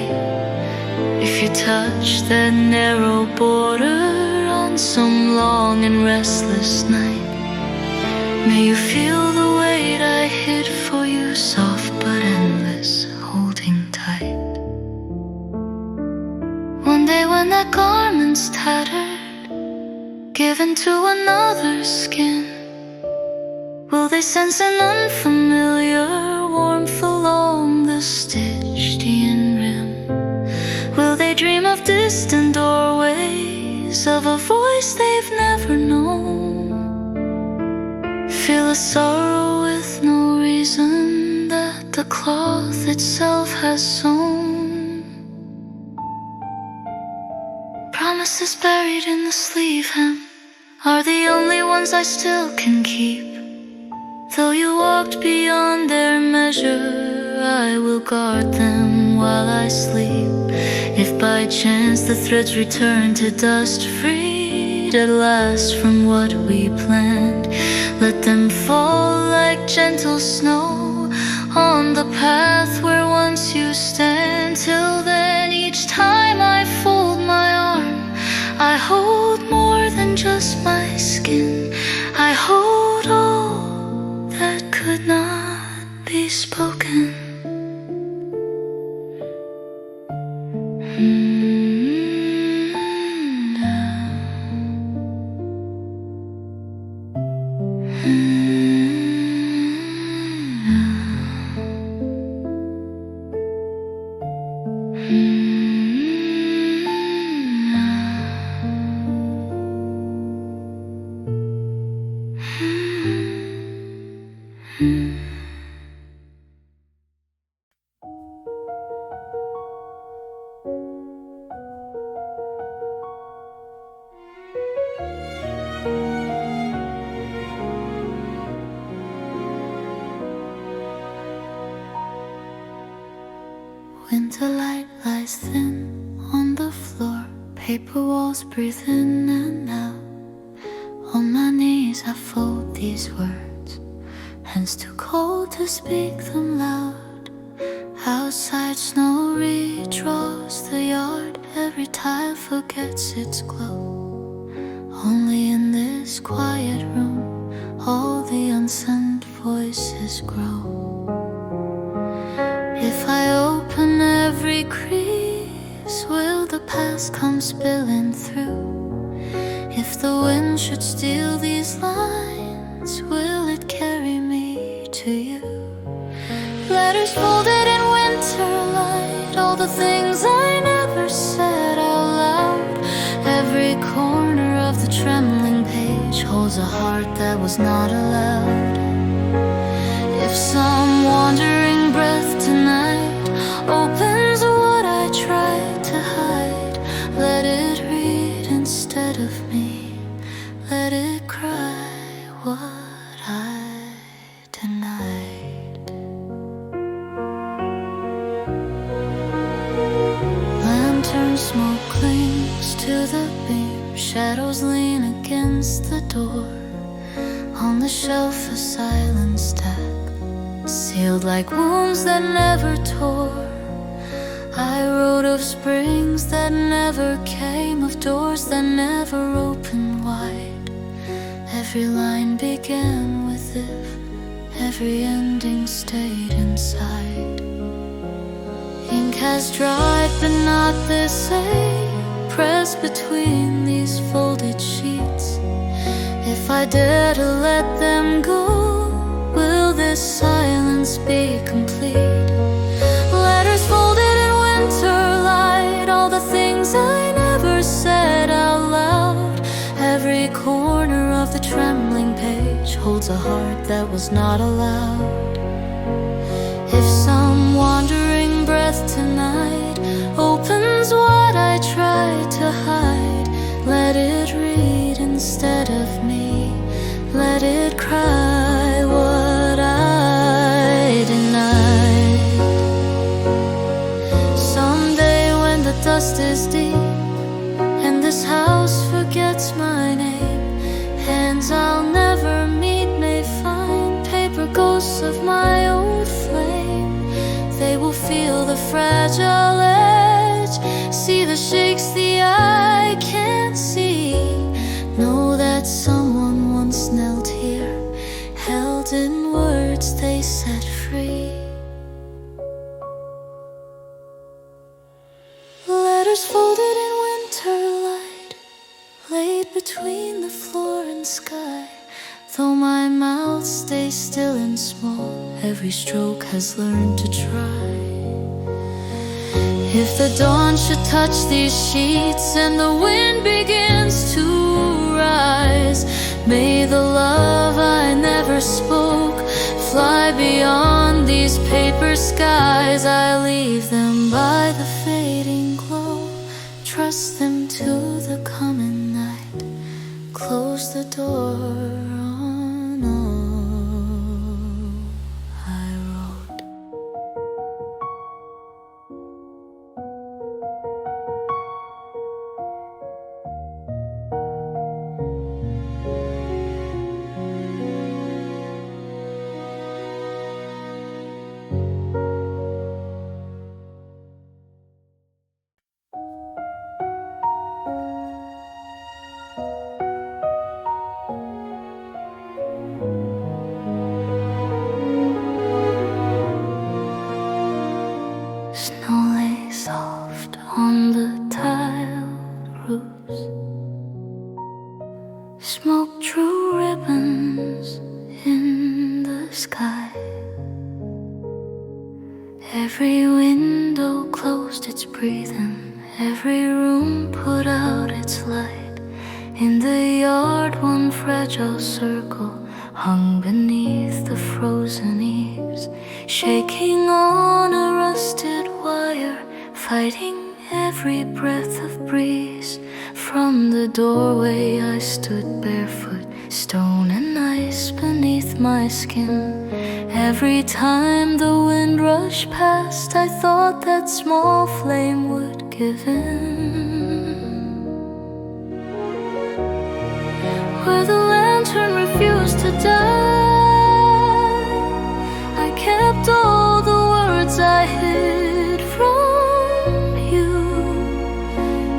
If you touch that narrow border on some long and restless night, may you feel the weight I hid for you, soft but endless, holding tight. One day when that garment's tattered, given to another's skin, will they sense an unfamiliar warmth along the stitched-in rim? Will they dream of distant doorways voice of a voice they've never known. Feel a sorrow with no reason that the cloth itself has sewn. Promises buried in the sleeve hem are the only ones I still can keep. Though you walked beyond their measure, I will guard them while I sleep. If by chance the threads return to dust, freed at last from what we planned, let them fall like gentle snow on the path where once you stand. Till then, each time I fold my arm, I hold more than just my skin. I hold all that could not be spoken. Winter light lies thin on the floor, paper walls breathe in and out. On my knees I fold these words, hands too cold to speak them loud. Outside snow redraws the yard, every tile forgets its glow. Only in this quiet room all the unsent voices grow. If I open every crease, will the past come spilling through? If the wind should steal these lines, will it carry me to you? Letters folded in winter light, all the things I never said out loud. Every corner of the trembling page holds a heart that was not allowed. If some wandering breath tonight opens what I tried to hide, let it read instead of me, let it cry what I denied. Lantern smoke clings to the beam, shadows lean against the door. On the shelf a silent stack, sealed like wounds that never tore. I wrote of springs that never came, of doors that never opened wide. Every line began with if, every ending stayed inside. Ink has dried but not the same, pressed between these folded sheets. If I dare to let them go, will this silence be complete? Letters folded in winter light, all the things I never said out loud. Every corner of the trembling page holds a heart that was not allowed. If some wandering breath tonight opens what I tried to hide, let it read instead of me, let it cry what I denied. Someday when the dust is deep and this house forgets my name, hands I'll never meet may find paper ghosts of my old flame. They will feel the fragile edge, see the shakes the eye can't see, know that someone once knelt here, held in words they set free. Letters folded in winter light, laid between the floor and sky. Though my mouth stays still and small, every stroke has learned to try. If the dawn should touch these sheets and the wind begins days to rise. May the love I never spoke fly beyond these paper skies. I leave them by the fading glow, trust them to the coming night, close the door on all I wrote. Snow lay soft on the tiled roofs, smoke drew ribbons in the sky. Every window closed its breathing, every room put out its light. In the yard one fragile circle hung beneath the frozen eaves, shaking on a rusted wire, fighting every breath of breeze. From the doorway I stood barefoot, stone and ice beneath my skin. Every time the wind rushed past, I thought that small flame would give in. Where the lantern refused to die, I kept all the words I hid from you.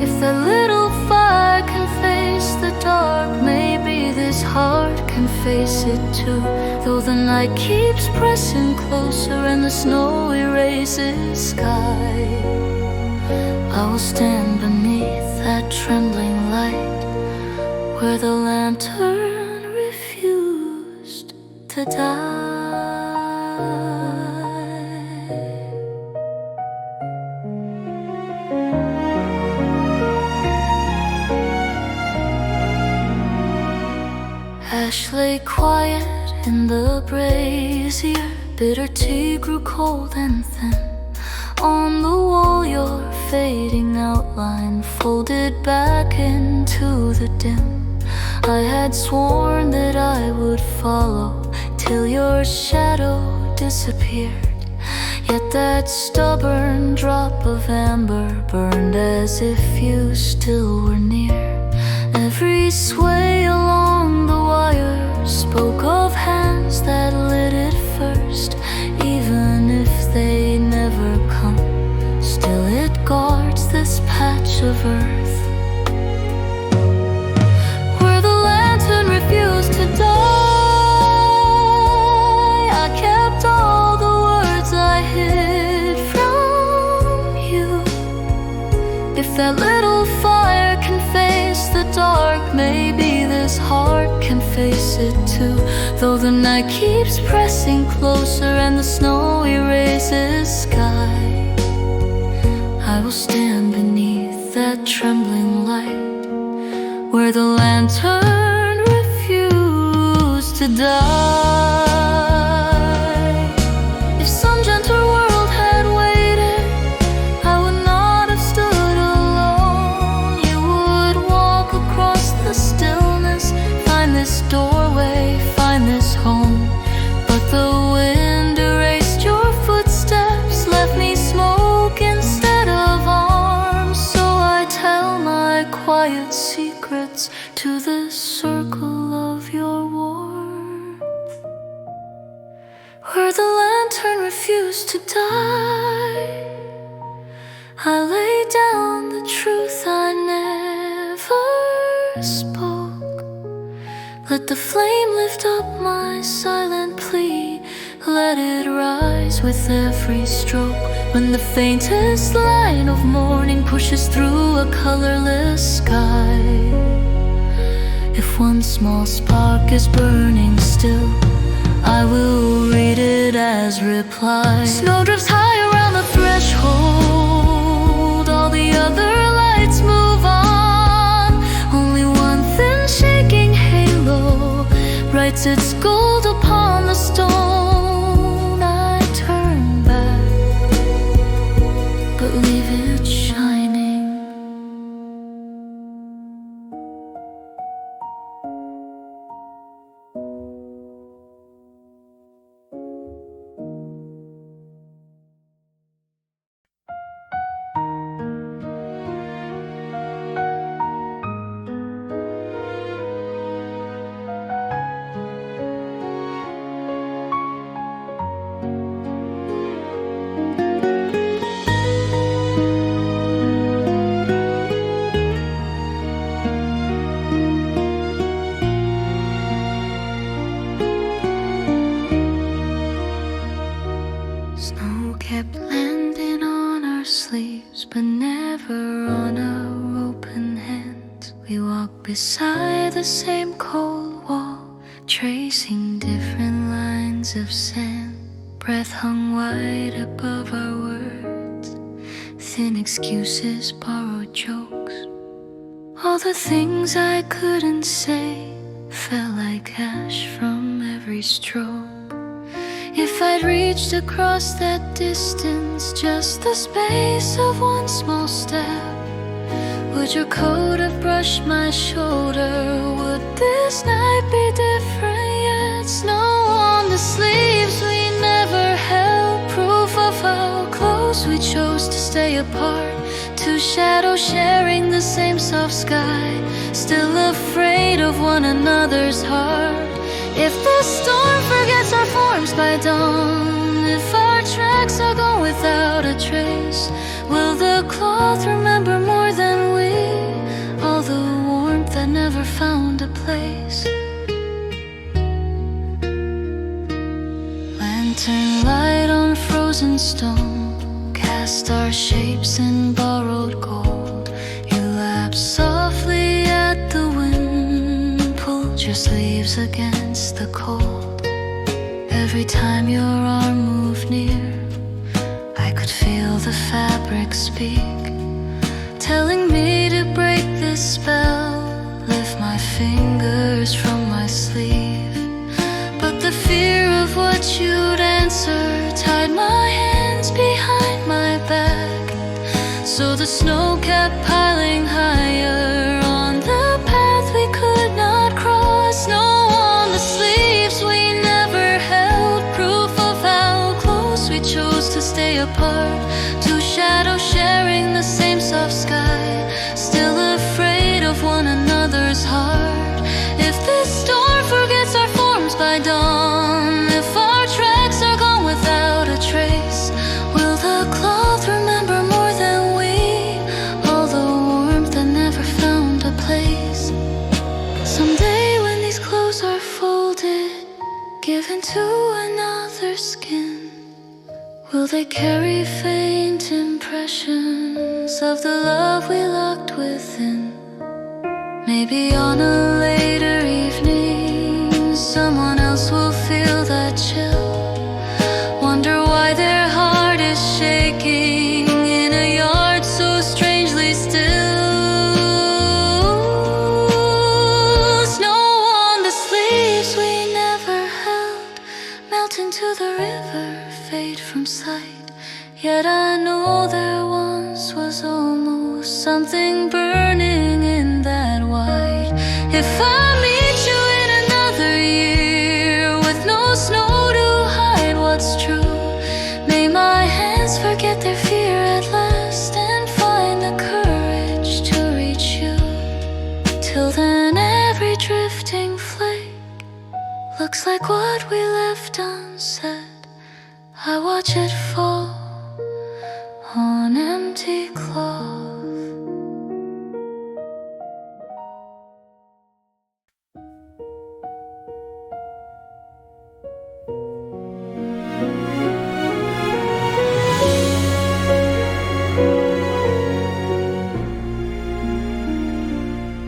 If that little fire can face the dark, maybe this heart can face it too. Though the night keeps pressing closer and the snow erases sky, I will stand beneath that trembling light where the lantern refused to die. Ash lay quiet in the brazier, bitter tea grew cold and thin. On the wall your fading outline folded back into the dim. I had sworn that I would follow till your shadow disappeared, yet that stubborn drop of amber burned as if you still were near. Every sway along the wire spoke of hands that lit it first. Even if they never come, still it guards this patch of earth where the lantern refused to die. I kept all the words I hid from you. If that little fire can face the dark, maybe this heart can face it too. Though the night keeps pressing closer and the snow erases sky, I will stand beneath that trembling light where the lantern refused to die. If some gentle world had waited, I would not have stood alone. You would walk across the stillness, find this doorway, find this home. But the wind erased your footsteps, left me smoke instead of arms. So I tell my quiet secrets to the circle of your warmth, where the lantern refused to die. I lay down the truth I never spoke. Let the flame lift up my silent plea, let it rise with every stroke. When the faintest light of morning pushes through a colorless sky, if one small spark is burning still, I will read it as reply. Snow drifts high around the threshold, all the other lights move on. Only writes its gold upon the stone. I turn back, but leave it shining. Snow kept landing on our sleeves, but never on our open hands. We walked beside the same cold wall, tracing different lines of sand. Breath hung wide above our words, thin excuses, borrowed jokes. All the things I couldn't say fell like ash from every stroke. If I'd reached across that distance, just the space of one small step, would your coat have brushed my shoulder? Would this night be different yet? Snow on the sleeves we never held, proof of how close we chose to stay apart. Two shadows sharing the same soft sky, still afraid of one another's heart. If the storm forgets our forms by dawn, if our tracks are gone without a trace, will the cloth remember more than we? All the warmth that never found a place. Lantern light on frozen stone, cast our shapes in borrowed gold. You laughed softly at the wind, pulled your sleeves against the cold. Every time your arm moved near, I could feel the fabric speak, telling me to break this spell, lift my fingers from my sleeve. But the fear of what you'd answer tied my hands behind my back, so the snow kept piling higher on the path we could not cross. Snow on the sleeves we never held, proof of how close we chose to stay apart. Two shadows sharing the same soft sky, still afraid of one another's heart. If this storm forgets our forms by dawn, if our tracks are gone without a trace, will the cloth remember more than we? All the warmth that never found a place. Someday when these clothes are folded, given to another skin, will they carry faint impressions of the love we locked within? Maybe on a later evening, someone else will feel that chill, wonder why their heart is shaking in a yard so strangely still. Snow on the sleeves we never held, melt into the river, fade from sight. Yet I know there once was almost something burning in that white. If I meet you in another year with no snow to hide what's true, may my hands forget their fear at last and find the courage to reach you. Till then every drifting flake looks like what we left unsaid. I watch it fall on empty cloth.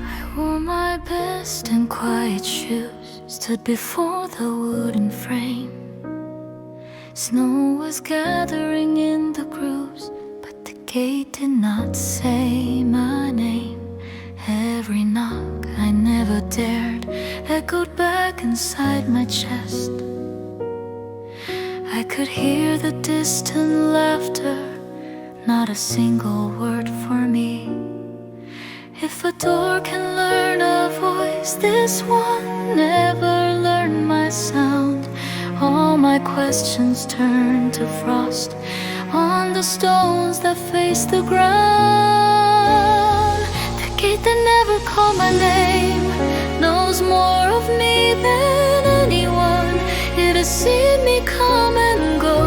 I wore my best and quiet shoes, stood before the wooden frame. Snow was gathering in the grooves, but the gate did not say my name. Every knock I never dared echoed back back inside my chest. I could hear the distant laughter, not a single word for me. If a door can learn a voice, this one never learned my sound. All my questions turn to frost on the stones that face the ground. The gate that never called my name knows more of me than anyone. It has seen me come and go,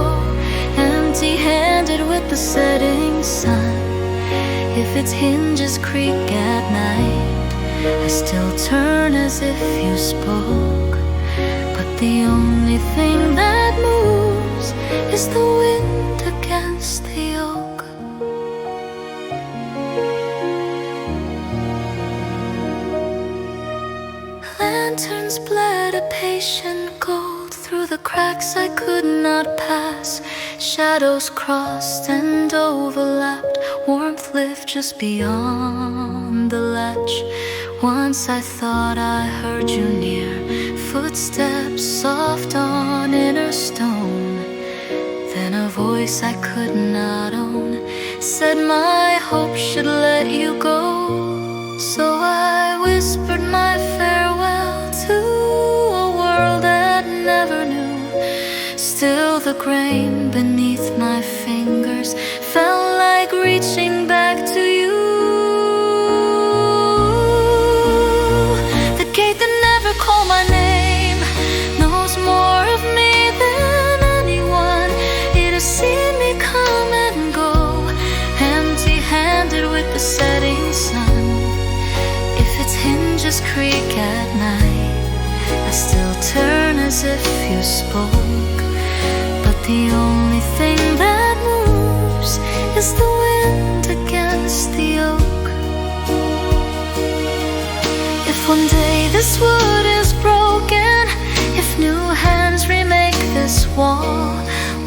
empty-handed with the setting sun. If its hinges creak at night, I still turn as if you spoke. But the only thing that moves is the wind against the oak. Lanterns bled a patient gold through the cracks I could not pass. Shadows crossed and overlapped, warmth lived just beyond the latch. Once I thought I heard you near, footsteps soft on inner stone. Then a voice I could not own said my hope should let you go. So I whispered my farewell to a world that never knew. Still the grain beneath my fingers felt like reaching back to you. The gate that never called my name knows more of me than anyone. It has seen me come and go, empty-handed with the setting sun. If its hinges creak at night, I still turn as if you spoke. But the only thing that moves is the wind against the oak. If one day this wood is broken, if new hands remake this wall,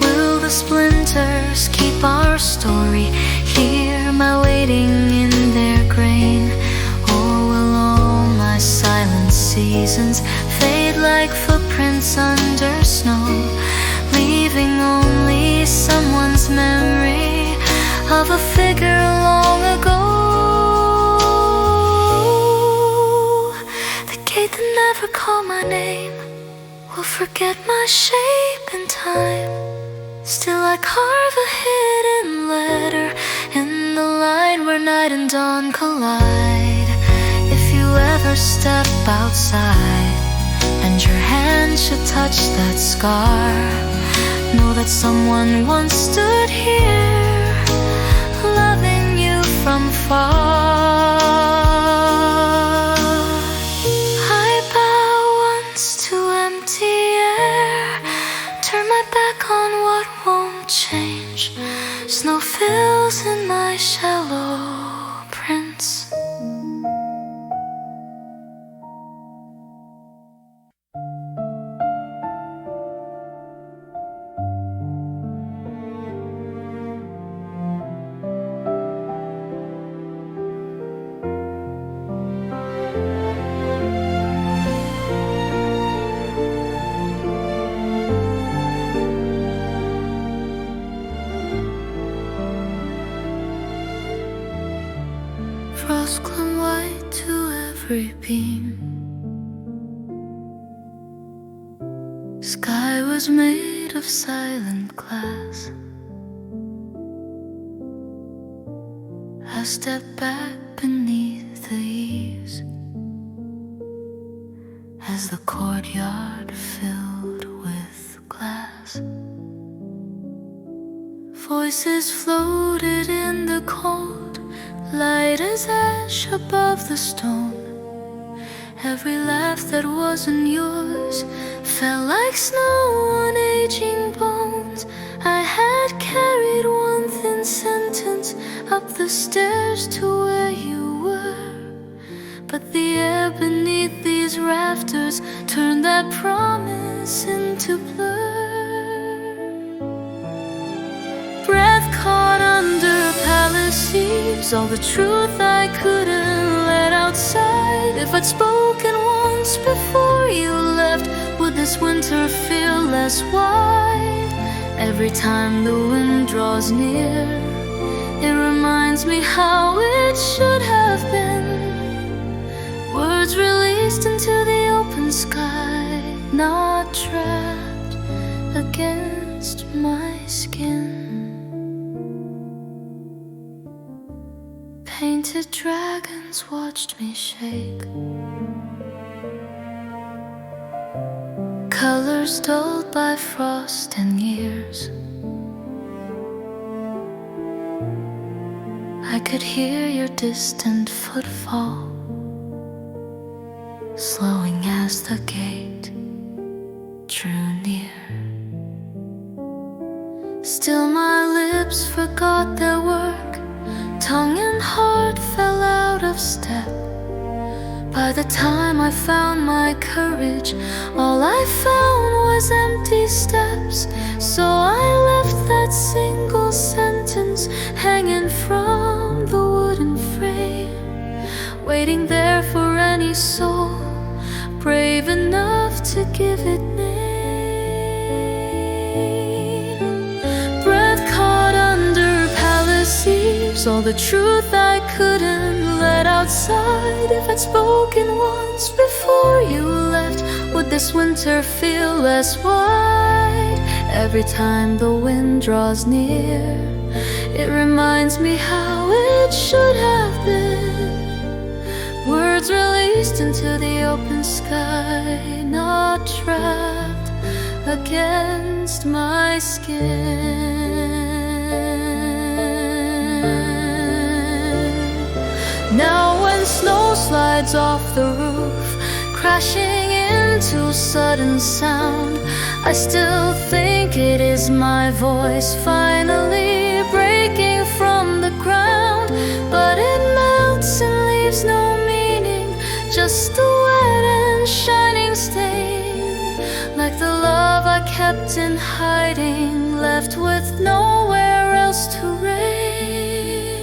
will the splinters keep our story here, my waiting in their grain? Or will all my silent seasons fade like footprints under snow, leaving only someone's memory of a figure long ago? The gate that never called my name will forget my shape in time. Still I carve a hidden letter in the line where night and dawn collide. If you ever step outside and your hand should touch that scar, know that someone once stood here, loving you from far. I bow once to empty air, turn my back on what won't change. Snow fills in my shallow prints. Frost clung white to every beam. Sky was made of silent glass. I stepped back beneath the eaves as the courtyard filled with glass. Voices floated in the cold, light as ash above the stone. Every laugh that wasn't yours felt like snow on aging bones. I had carried one thin sentence up the stairs to where you were, but the air beneath these rafters turned that promise into blur. Breath caught under palace eaves, all the truth I couldn't let outside. If I'd spoken once before you left, this winter feel less white. Every time the wind draws near, it reminds me how it should have been. Words released into the open sky, not trapped against my skin. Painted dragons watched me shake, colors dulled by frost and years. I could hear your distant footfall, slowing as the gate drew near. Still my lips forgot their work, tongue and heart fell out of step. By the time I found my courage, all I found was empty steps. So I left that single sentence hanging from the wooden frame, waiting there for any soul brave enough to give it name. Breath caught under palace eaves, all the truth I couldn't let outside. If I'd spoken once before you left, would this winter feel less white? Every time the wind draws near, it reminds me how it should have been. Words released into the open sky, not trapped against my skin. Now when snow slides off the roof, crashing into sudden sound, I still think it is my voice finally breaking from the ground. But it melts and leaves no meaning, just a wet and shining stain, like the love I kept in hiding, left with nowhere else to rain.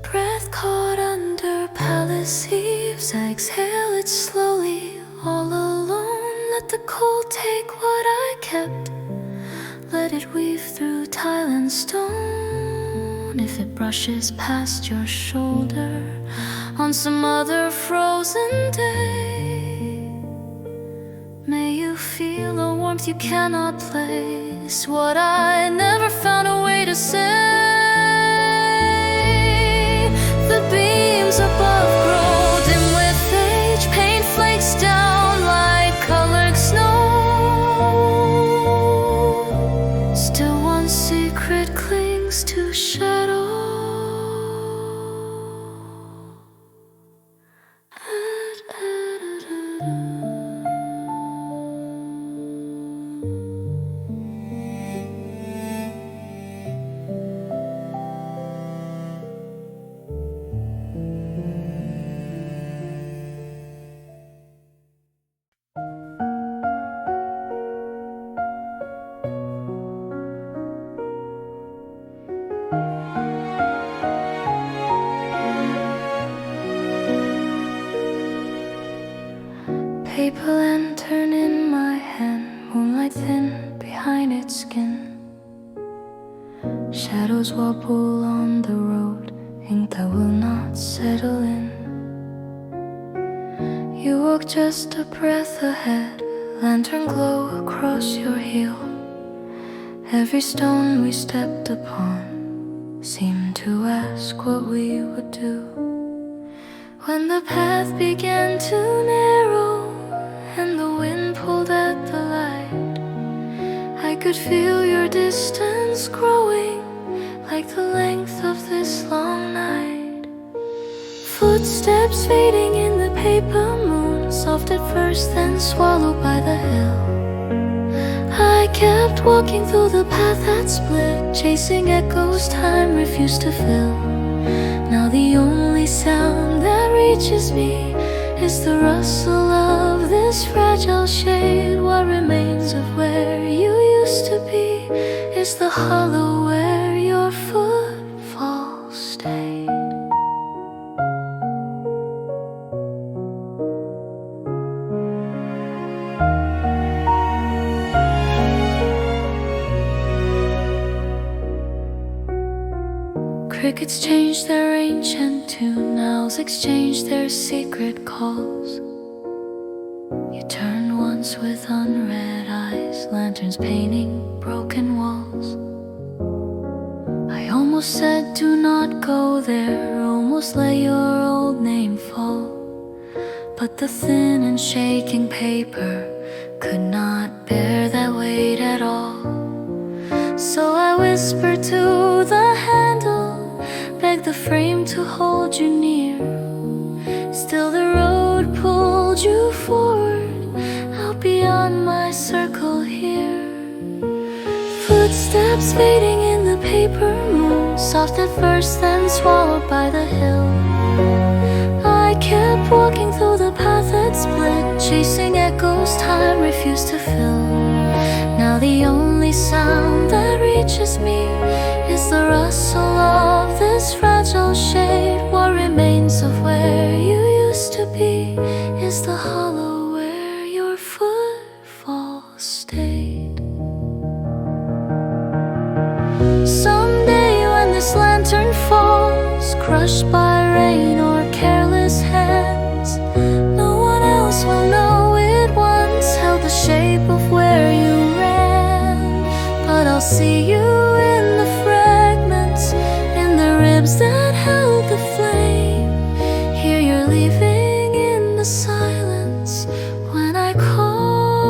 Breath caught under palace eaves, I exhale it slowly, all alone. Let the cold take what I kept, let it weave through tile and stone. If it brushes past your shoulder on some other frozen day, may you feel a warmth you cannot place, what I never found a way to say. The beams above grow dim with age, paint flakes down like colored snow. Still one secret clings to shadow. Paper lantern in my hand, moonlight thin behind its skin. Shadows wobble on the road, ink that will not settle in. You walk just a breath ahead, lantern glow across your heel. Every stone we stepped upon seemed to ask what we would do. When the path began to narrow and the wind pulled at the light, I could feel your distance growing, like the length of this long night. Footsteps fading in the paper moon, soft at first then swallowed by the hill. I kept walking through the path that split, chasing echoes time refused to fill. Now the only sound that reaches me is the rustle of this fragile shade. What remains of where you used to be is the hollow where your footfall stayed. Crickets change their ancient tune, owls exchange their secret calls. You turned once with unread eyes, lanterns painting broken walls. I almost said do not go there, almost let your old name fall. But the thin and shaking paper could not bear that weight at all. So I whispered to the handle, begged the frame to hold you near. Still the road pulled you forward, out beyond my circle here. Footsteps fading in the paper moon, soft at first then swallowed by the hill. I kept walking through the path that split, chasing echoes time refused to fill. Now the only sound that reaches me is the rustle of this fragile shade. What remains of where you used to be is the hollow where your footfall stayed. Someday when this lantern falls, crushed by rain or careless hands, no one else will know it once held the shape of where you ran. But I'll see you in the fragments, in the ribs that held the flame. Here you're leaving in the silence when I call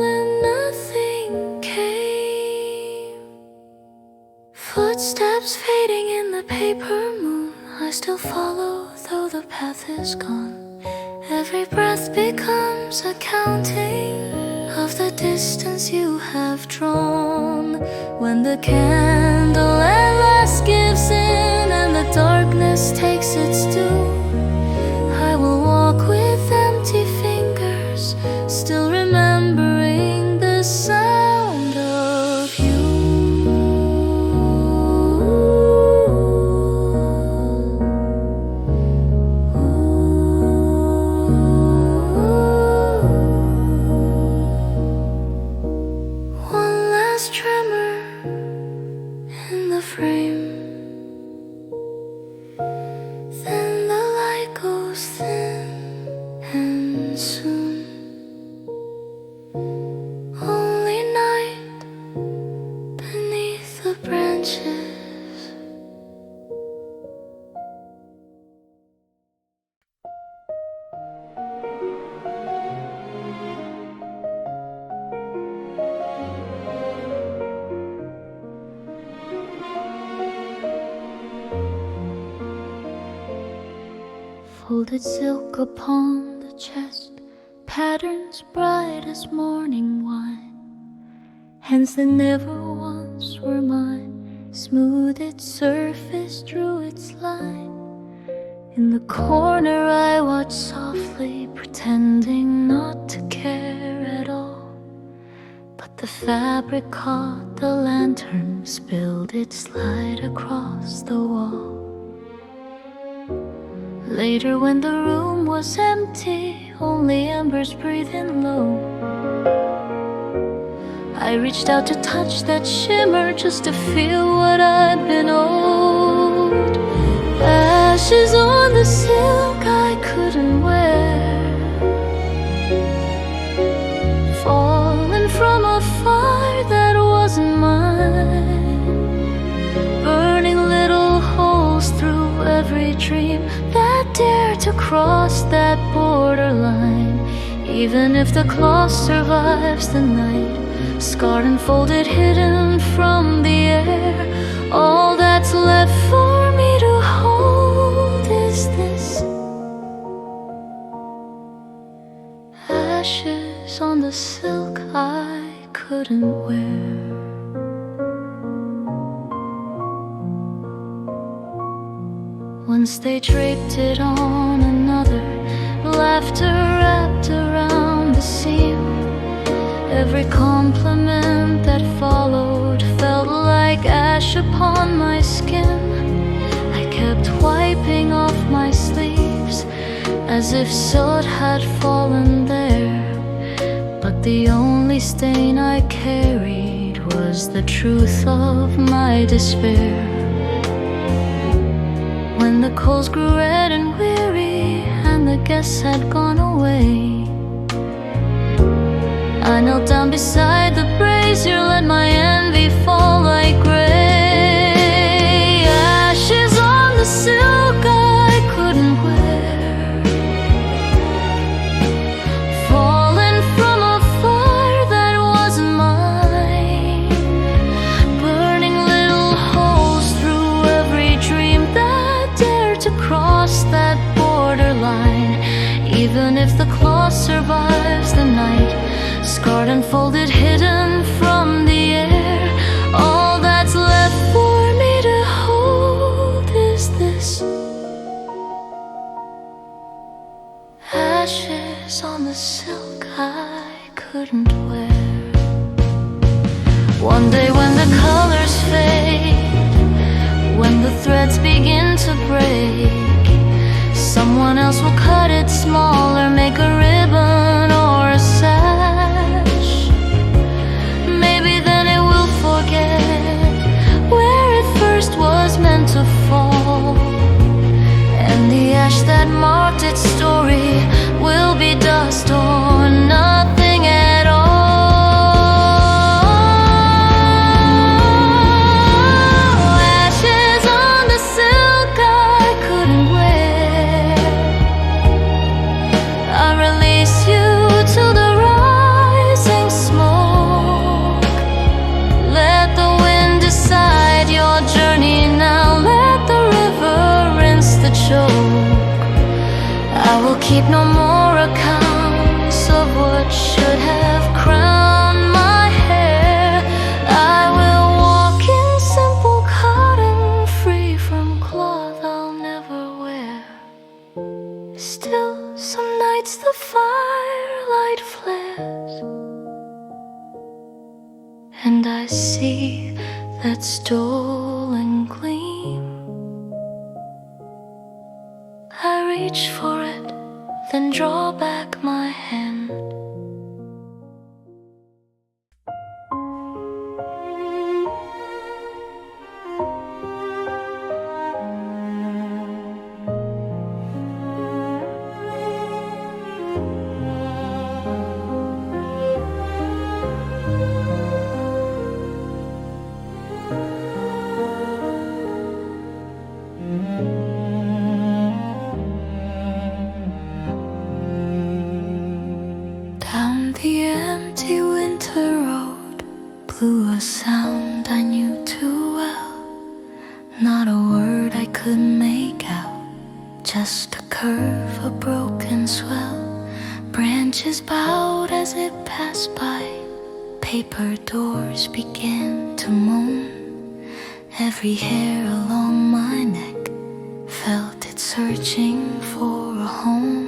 and nothing came. Footsteps fading in the paper moon, I still follow though the path is gone. Every breath becomes a counting of the distance you have drawn. When the candle at last gives in and the darkness takes its due, I will walk with empty fingers, still remembering the sound of you. One last tremor in the frame, then the light goes thin and soon only night beneath the branches. Folded silk upon the chest, patterns bright as morning wine, hands that never once were mine, smooth its surface, drew its line. In the corner I watched softly, pretending not to care at all. But the fabric caught the lantern, spilled its light across the wall. Later when the room was empty, only embers breathing low, I reached out to touch that shimmer just to feel what I'd been owed. Ashes on the silk I couldn't wear, fallen from a fire that wasn't mine, burning little holes through every dream that dared to cross that borderline. Even if the cloth survives the night, scarred and folded, hidden from the air, all that's left for me to hold is this. Ashes on the silk I couldn't wear. Once they draped it on another, laughter wrapped around the seam. Every compliment that followed felt like ash upon my skin. I kept wiping off my sleeves as if soot had fallen there, but the only stain I carried was the truth of my despair. when the coals grew red and weary and the guests had gone away, I knelt down beside the brazier, let my envy fall like gray ashes on the silk I couldn't wear, fallen from a fire that wasn't mine, burning little holes through every dream that dared to cross that borderline. Even if the cloth survives the night, scarred and folded, hidden from the air, all that's left for me to hold is this. Ashes on the silk I couldn't wear. One day when the colors fade, when the threads begin to break, someone else will cut it smaller, make a ribbon or a sash. Maybe then it will forget where it first was meant to fall, and the ash that marked its story will be dust or nothing at all. Ashes on the silk I couldn't wear. I release you to the rising smoke. Let the wind decide your journey now. Let the river rinse the choke. I will keep no more accounts of what should have crowned my hair. I will walk in simple cotton, free from cloth I'll never wear. Still, some nights the firelight flares, and I see that stolen gleam. I reach for it, then draw back my hand. Down the empty winter road blew a sound I knew too well. Not a word I could make out, just a curve, a broken swell. Branches bowed as it passed by, paper doors began to moan. Every hair along my neck felt it searching for a home.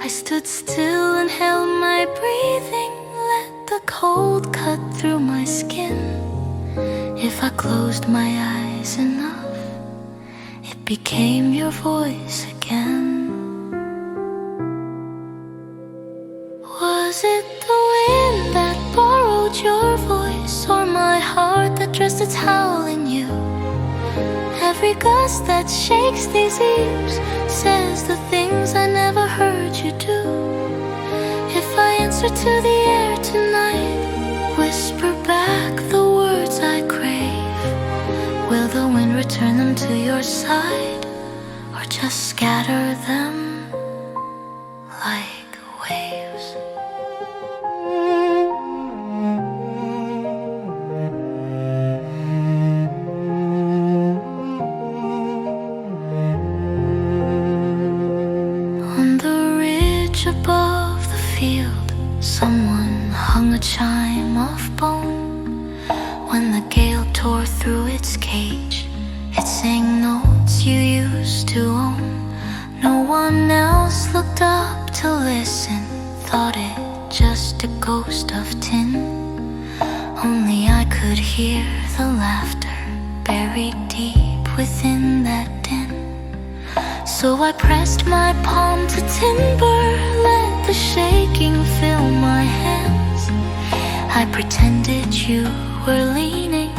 I stood still and held my breathing, let the cold cut through my skin. If I closed my eyes enough, it became your voice again. Was it the wind that borrowed your voice, or my heart that dressed its howl in you? Every gust that shakes these eaves says the things I never heard you do. If I answer to the air tonight, whisper back the words I crave, will the wind return them to your side, or just scatter them like waves? Above the field, someone hung a chime of bone. When the gale tore through its cage, it sang notes you used to own. No one else looked up to listen, thought it just a ghost of tin. Only I could hear the laughter buried deep within that din. So I pressed my palm to timber, let the shaking fill my hands. I pretended you were leaning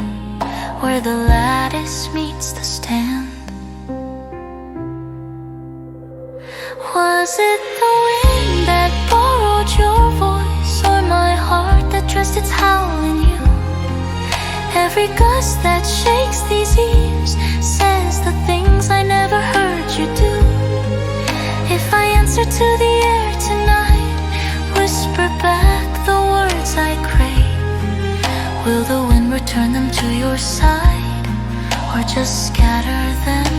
where the lattice meets the stand. Was it the wind that borrowed your voice, or my heart that dressed its howl in you? Every gust that shakes these eaves says the things I never heard you do. If I answer to the air tonight, whisper back the words I crave, will the wind return them to your side, or just scatter them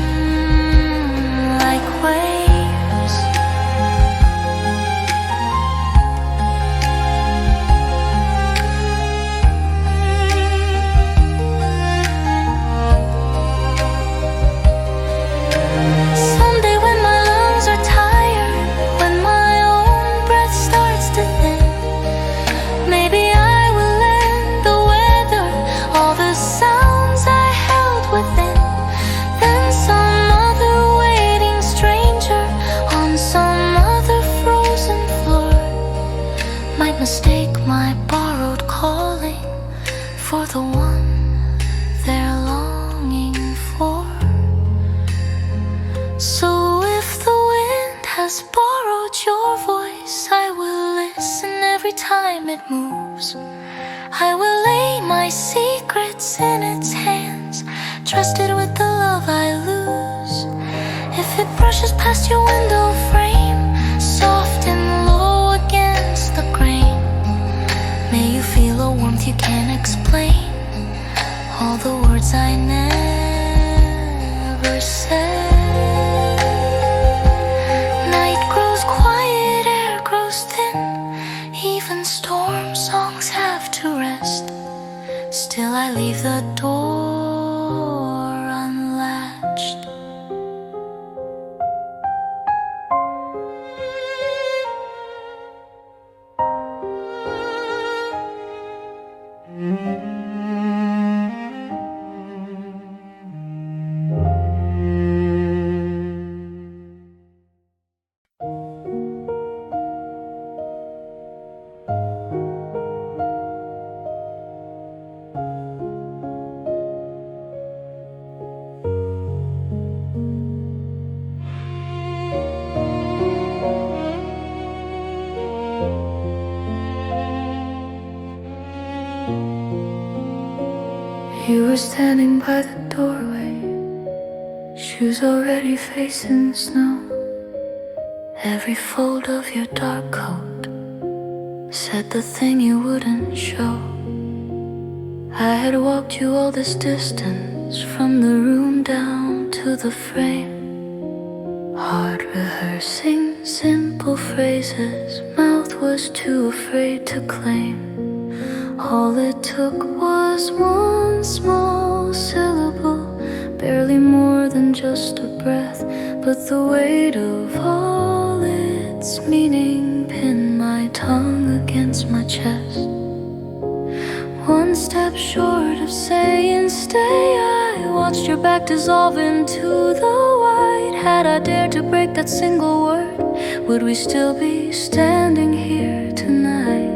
like waves? Mistake my borrowed calling for the one they're longing for. So if the wind has borrowed your voice, I will listen every time it moves. I will lay my secrets in its hands, trust it with the love I lose. If it brushes past your window frame, soft and low against the grain, may you feel a warmth you can't explain, all the words I never said. Night grows quiet, air grows thin, even storm songs have to rest. Still I leave the door unlatched. You were standing by the doorway, shoes already facing snow. Every fold of your dark coat said the thing you wouldn't show. I had walked you all this distance, from the room down to the frame, hard rehearsing simple phrases mouth was too afraid to claim. All it took was one small syllable, barely more than just a breath, but the weight of all its meaning pinned my tongue against my chest. One step short of saying stay, I watched your back dissolve into the white. Had I dared to break that single word, would we still be standing here tonight?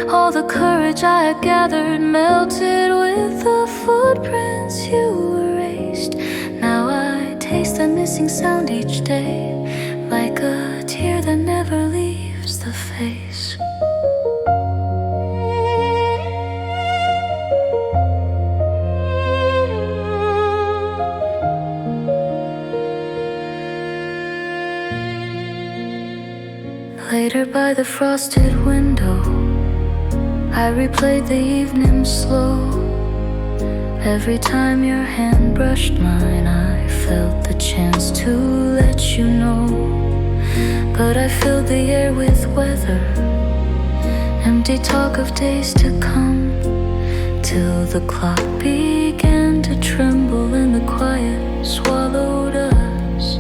All the courage I had gathered melted with the footprints you erased. Now I taste the missing sound each day, like a tear that never leaves the face. Later by the frosted window, I replayed the evening slow. Every time your hand brushed mine, I felt the chance to let you know. But I filled the air with weather, empty talk of days to come, till the clock began to tremble and the quiet swallowed us.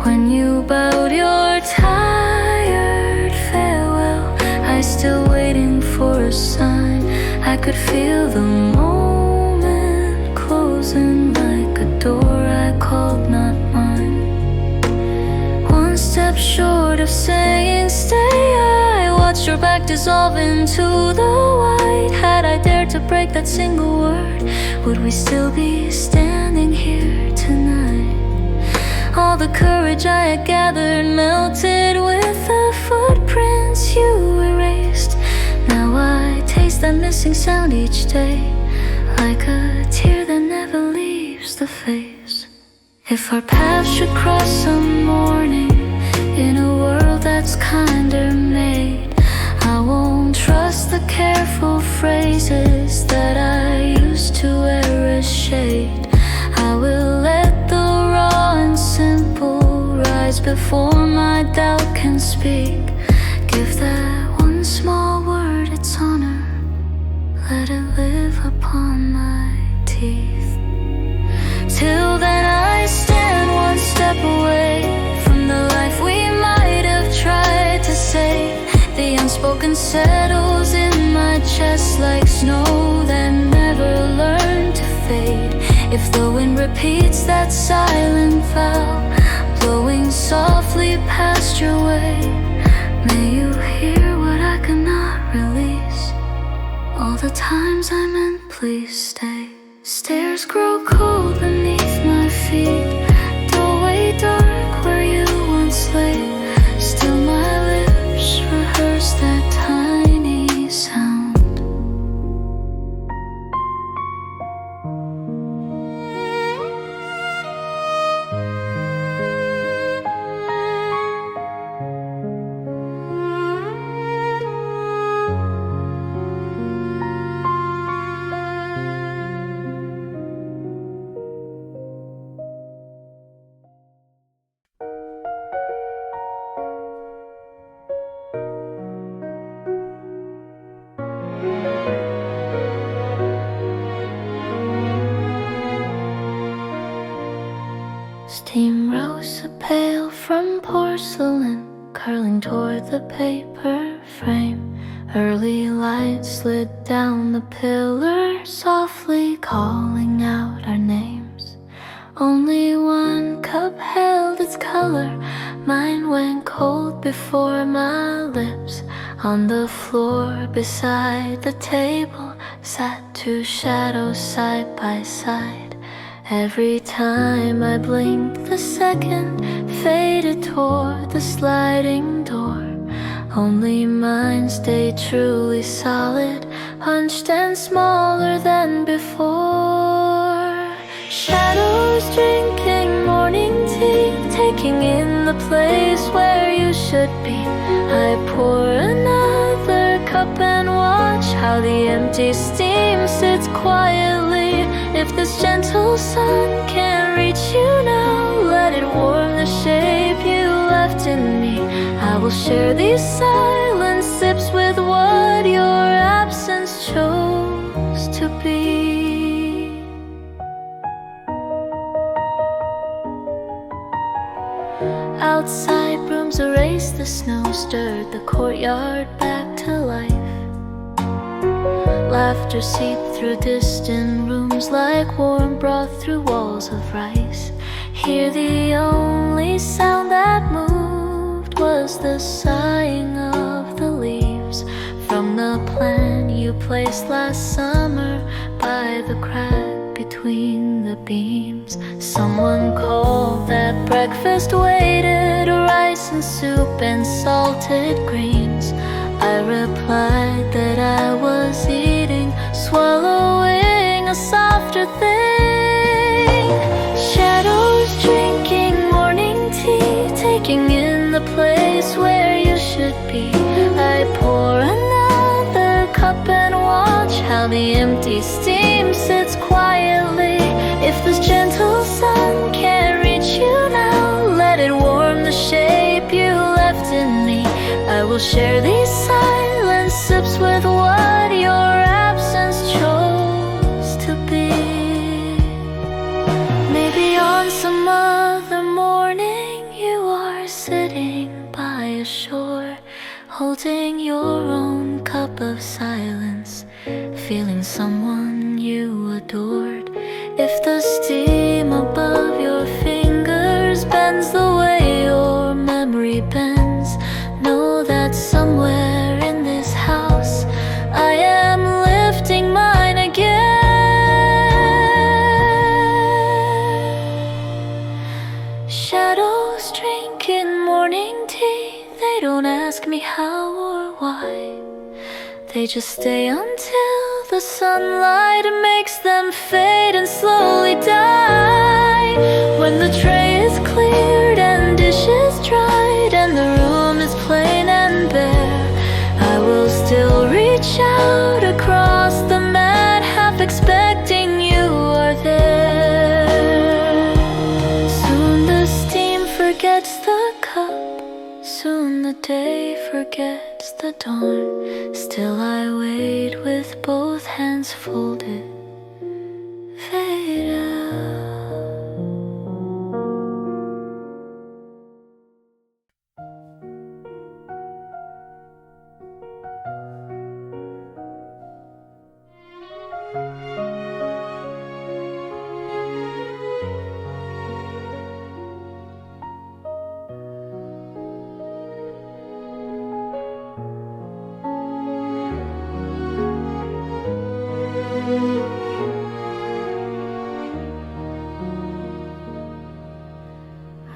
When you bowed your tired farewell, I still waiting for a sign. I could feel the moment closing like a door I called not mine. One step short of saying stay, I watched your back dissolve into the white. Had I dared to break that single word, would we still be standing here tonight? All the the courage I had gathered melted with the footprints you erased. Now I taste that missing sound each day, like a tear that never leaves the face. If our paths should cross some morning in a world that's kinder made, I won't trust the careful phrases that I used to wear as shade. I will let the raw and simple rise before my doubt can speak. Give that one small word its honor, let it live upon my teeth. Till then I stand one step away from the life we might have tried to save. The unspoken settles in my chest like snow that never learned to fade. If the wind repeats that silent vow, blowing softly past your way, may you hear what I could not release. All the times I meant please stay. Stairs grow cold beneath my feet, doorway dark where you once lay. Still my lips rehearse that tiny sound. Steam rose a pail from porcelain, curling toward the paper frame. Early light slid down the pillar, softly calling out our names. Only one cup held its color, mine went cold before my lips. On the floor beside the table sat two shadows side by side. Every time I blinked, the second faded toward the sliding door. Only mine stayed truly solid, hunched and smaller than before. Shadows drinking morning tea, taking in the place where you should be. I pour another cup and watch how the empty steam sits quietly. If this gentle sun can't reach you now, let it warm the shape you left in me. I will share these silent sips with what your absence chose to be. Outside, brooms erased the snow, stirred the courtyard back to life. Laughter seeped through distant rooms like warm broth through walls of rice. Here the only sound that moved was the sighing of the leaves from the plant you placed last summer by the crack between the beams. Someone called that breakfast waited, rice and soup and salted greens. I replied that I was eating, swallowing a softer thing. Shadows drinking morning tea, taking in the place where you should be. I pour another cup and watch how the empty steam sits quietly. If this gentle sun can't reach you now, let it warm the shape you left in me. I will share these silent sips with what your absence chose to be. Maybe on some other morning you are sitting by a shore, holding your own cup of silence, feeling someone you adored. If the steam above your fingers bends the way your memory bends, know that somewhere in this house I am lifting mine again. Shadow They don't ask me how or why. They just stay until the sunlight makes them fade and slowly die. When the tray is cleared and dishes dried and the room is plain and bare, I will still reach out across the mat, half expecting you are there. Soon the steam forgets the cup, soon the day forgets the dawn. Still I wait with both hands folded, fade out.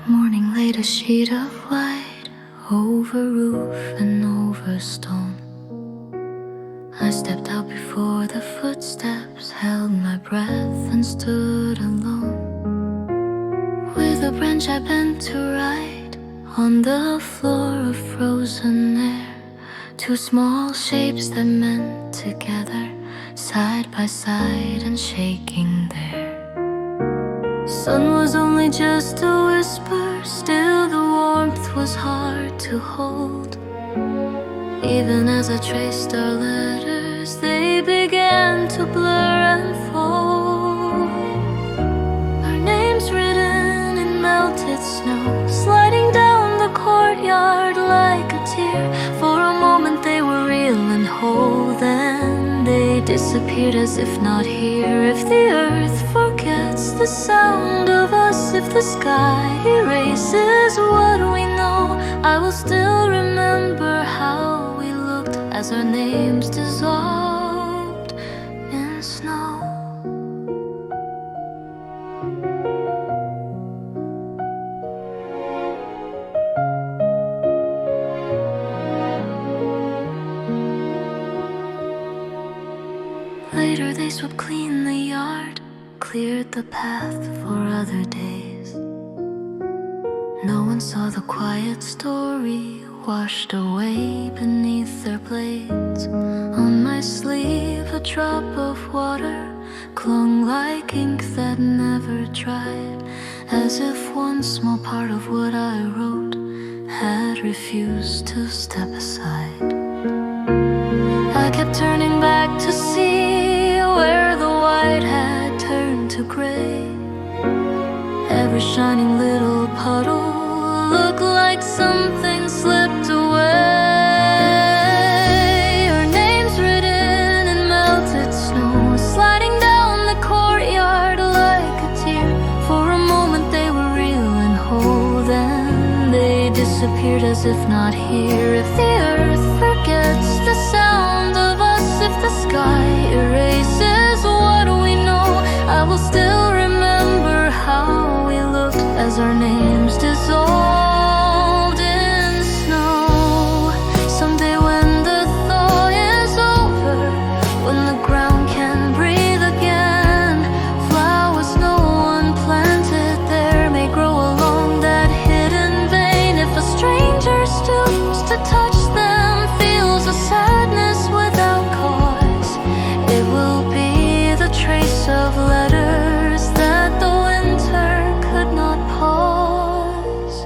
Morning laid a sheet of white over roof and over stone. I stepped out before the footsteps, held my breath and stood alone. With a branch I bent to write on the floor of frozen air, two small shapes that meant together, side by side and shaking there. Sun was only just a whisper, still the warmth was hard to hold. Even as I traced our letters, they began to blur and fold. Our names written in melted snow, sliding down the courtyard like a tear. For a moment they were real and whole, then they disappeared as if not here. If the earth forgets the sound of us, if the sky erases what we know, I will still remember how we looked as our names dissolved in snow. Later they swept clean the yard, cleared the path for other days. No one saw the quiet story washed away beneath their blades. On my sleeve a drop of water clung like ink that never dried, as if one small part of what I wrote had refused to step aside. I kept turning back to see where the white had turned to gray. Every shining little puddle looked like something slipped away. Our names written in melted snow, sliding down the courtyard like a tear. For a moment they were real and whole, then they disappeared as if not here. If the earth forgets the sound of us, if the sky erases what we know, I will still remember how we looked as our names dissolved in snow. Someday when the thaw is over, when the ground can breathe again, flowers no one planted there may grow along that hidden vein. If a stranger stoops to touch them, feels a sadness without cause, it will be the trace of letters that the winter could not pause.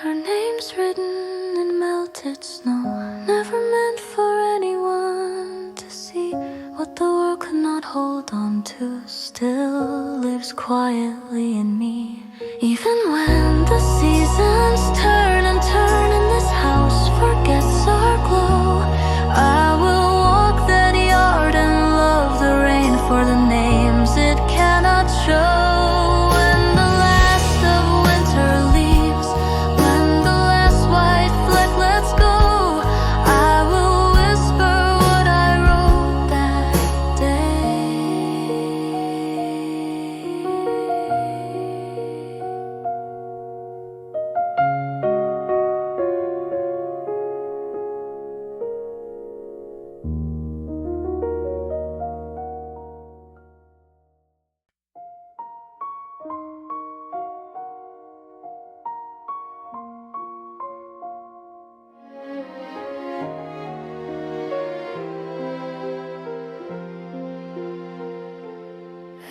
Our names written in melted snow, never meant for anyone to see. What the world could not hold on to still lives quietly in me. Even when the seasons turn and turn and this house forgets our glow, I will walk that yard and love the rain for the names it cannot show. When the last of winter leaves, when the last white flag lets go, I will whisper what I wrote that day.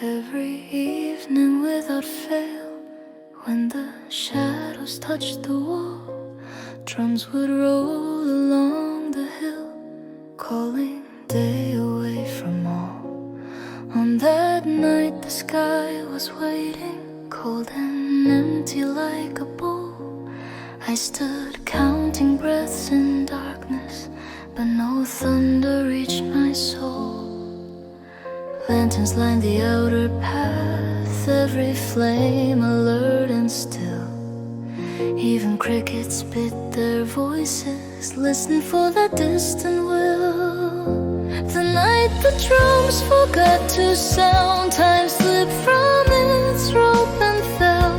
Every evening without fail, when the shadows touched the wall, drums would roll along the hill, calling day away from all. On that night the sky was waiting, cold and empty like a bowl. I stood counting breaths in darkness, but no thunder reached my soul. Lanterns lined the outer path, every flame alert and still. Even crickets bit their voices, listened for the distant will. The night the drums forgot to sound, time slipped from its rope and fell.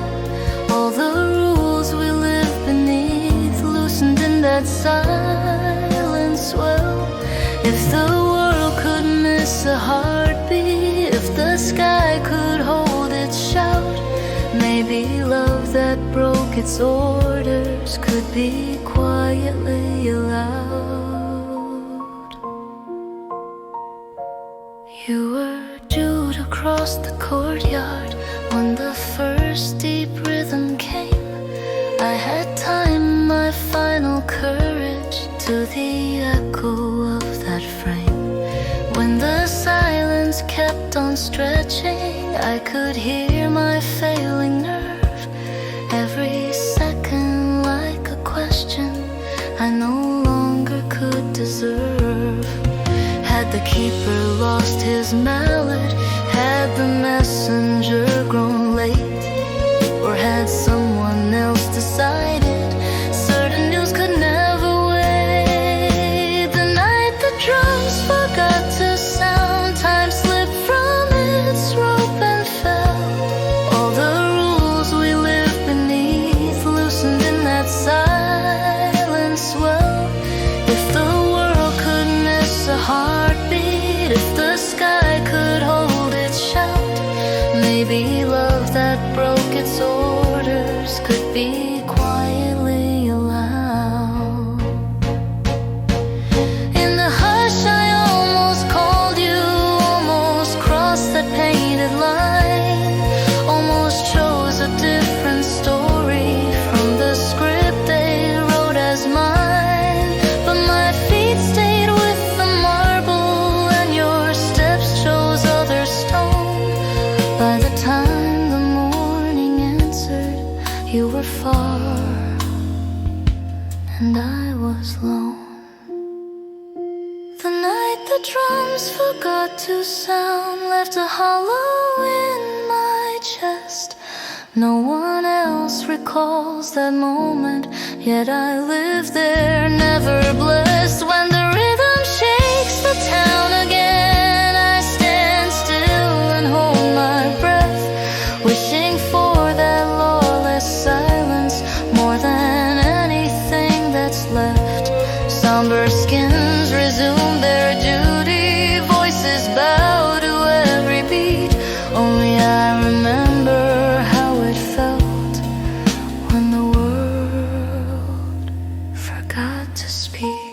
All the rules we lived beneath loosened in that silence well. If the world could miss a heartbeat, if the sky could hold its shout, maybe love that broke its orders could be quietly allowed. You were due to cross the courtyard when the first deep rhythm came. I had timed my final courage to the echo of that frame. When the silence kept on stretching, I could hear my failing nerve. Every second like a question I no longer could deserve. Had the keeper lost his mallet? Had the messenger grown late? Or had someone else decided certain news could never wait? The night the drums forgot to sound, time slipped from its rope and fell. All the rules we lived beneath loosened in that silence well. If the world could miss a heartbeat, if the sky could hold its shout, maybe love that broke its orders could be quietly allowed. In the hush I almost called you, almost crossed that painted line, almost chose a different story from the script they wrote as mine. But my feet stayed with the marble and your steps chose other stone. By the time the morning answered, you were far and I was lone. The night the drums forgot to sound left a hollow in my chest. No one else recalls that moment, yet I live there, never blessed. When the rhythm shakes the town again, I stand still and hold my breath, wishing for that lawless silence more than anything that's left. Somber skins resume their duty, voices bow to every beat. Only I remember how it felt when the world forgot to speak.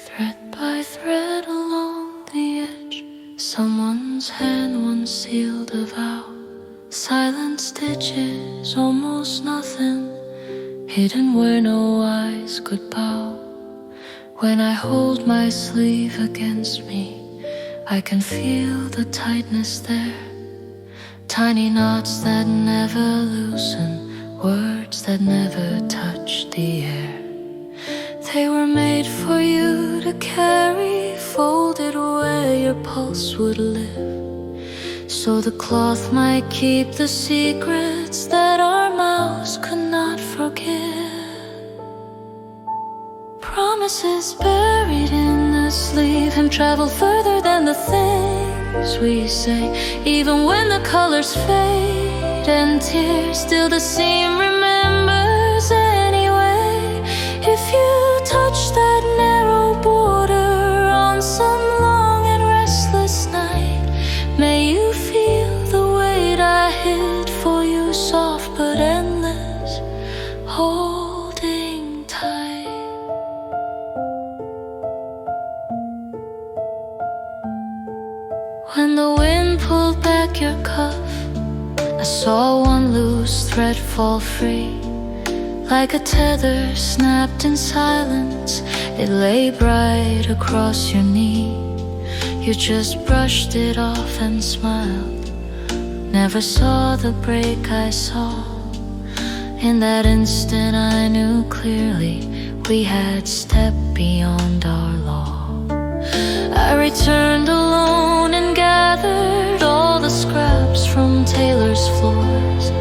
Thread by thread along the edge, someone's hand once sealed a vow. Silent stitches, almost nothing, hidden where no eyes could bow. When I hold my sleeve against me, I can feel the tightness there. Tiny knots that never loosen, words that never touch the air. They were made for you to carry, folded where your pulse would live, so the cloth might keep the secrets that our mouths could not forgive. Promises buried in the sleeve, him travel further than the things we say. Even when the colors fade and tears, still the seam remembers anyway. If you touch that narrow border on some long and restless night, may you feel the weight I hid for you, soft but endless, holding tight. When the wind pulled back your cuff, I saw one loose thread fall free. Like a tether snapped in silence, it lay bright across your knee. You just brushed it off and smiled, never saw the break I saw. In that instant I knew clearly we had stepped beyond our law. I returned alone and gathered all the scraps from tailors' floors.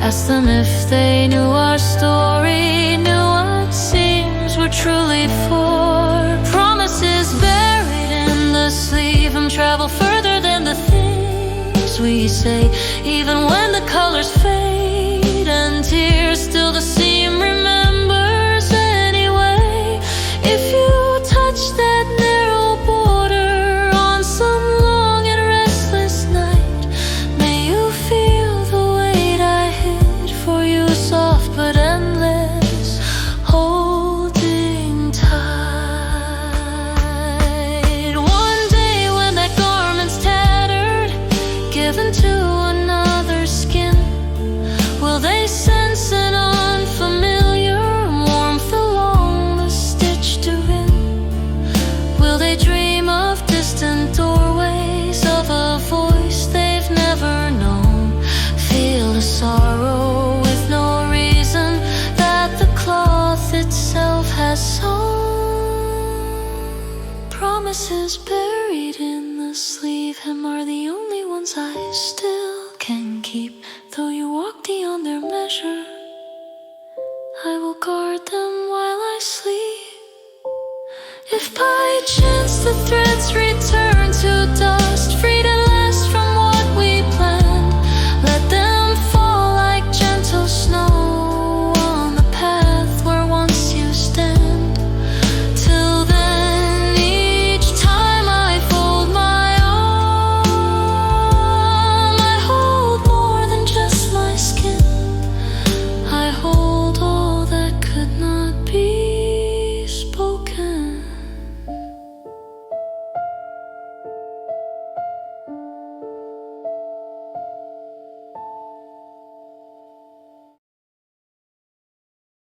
Asked them if they knew our story, knew what seams were truly for. Promises buried in the sleeve and travel further than the things we say. Even when the colors fade and tears, still the seam remembers anyway. If you touch that narrow border on some long and restless night, may you feel the weight I hid for you, soft but endless, holding tight. One day when that garment's tattered, given to another skin, will they sense an unfamiliar warmth along the stitched in? Will they dream of distant doorways, of a voice they've never known? Feel the sorrow with no reason that the cloth itself has sewn. Promises buried in the sleeve, him are the only ones I still can keep. Though you walk beyond their measure, I will guard them while I sleep. If by chance the threads return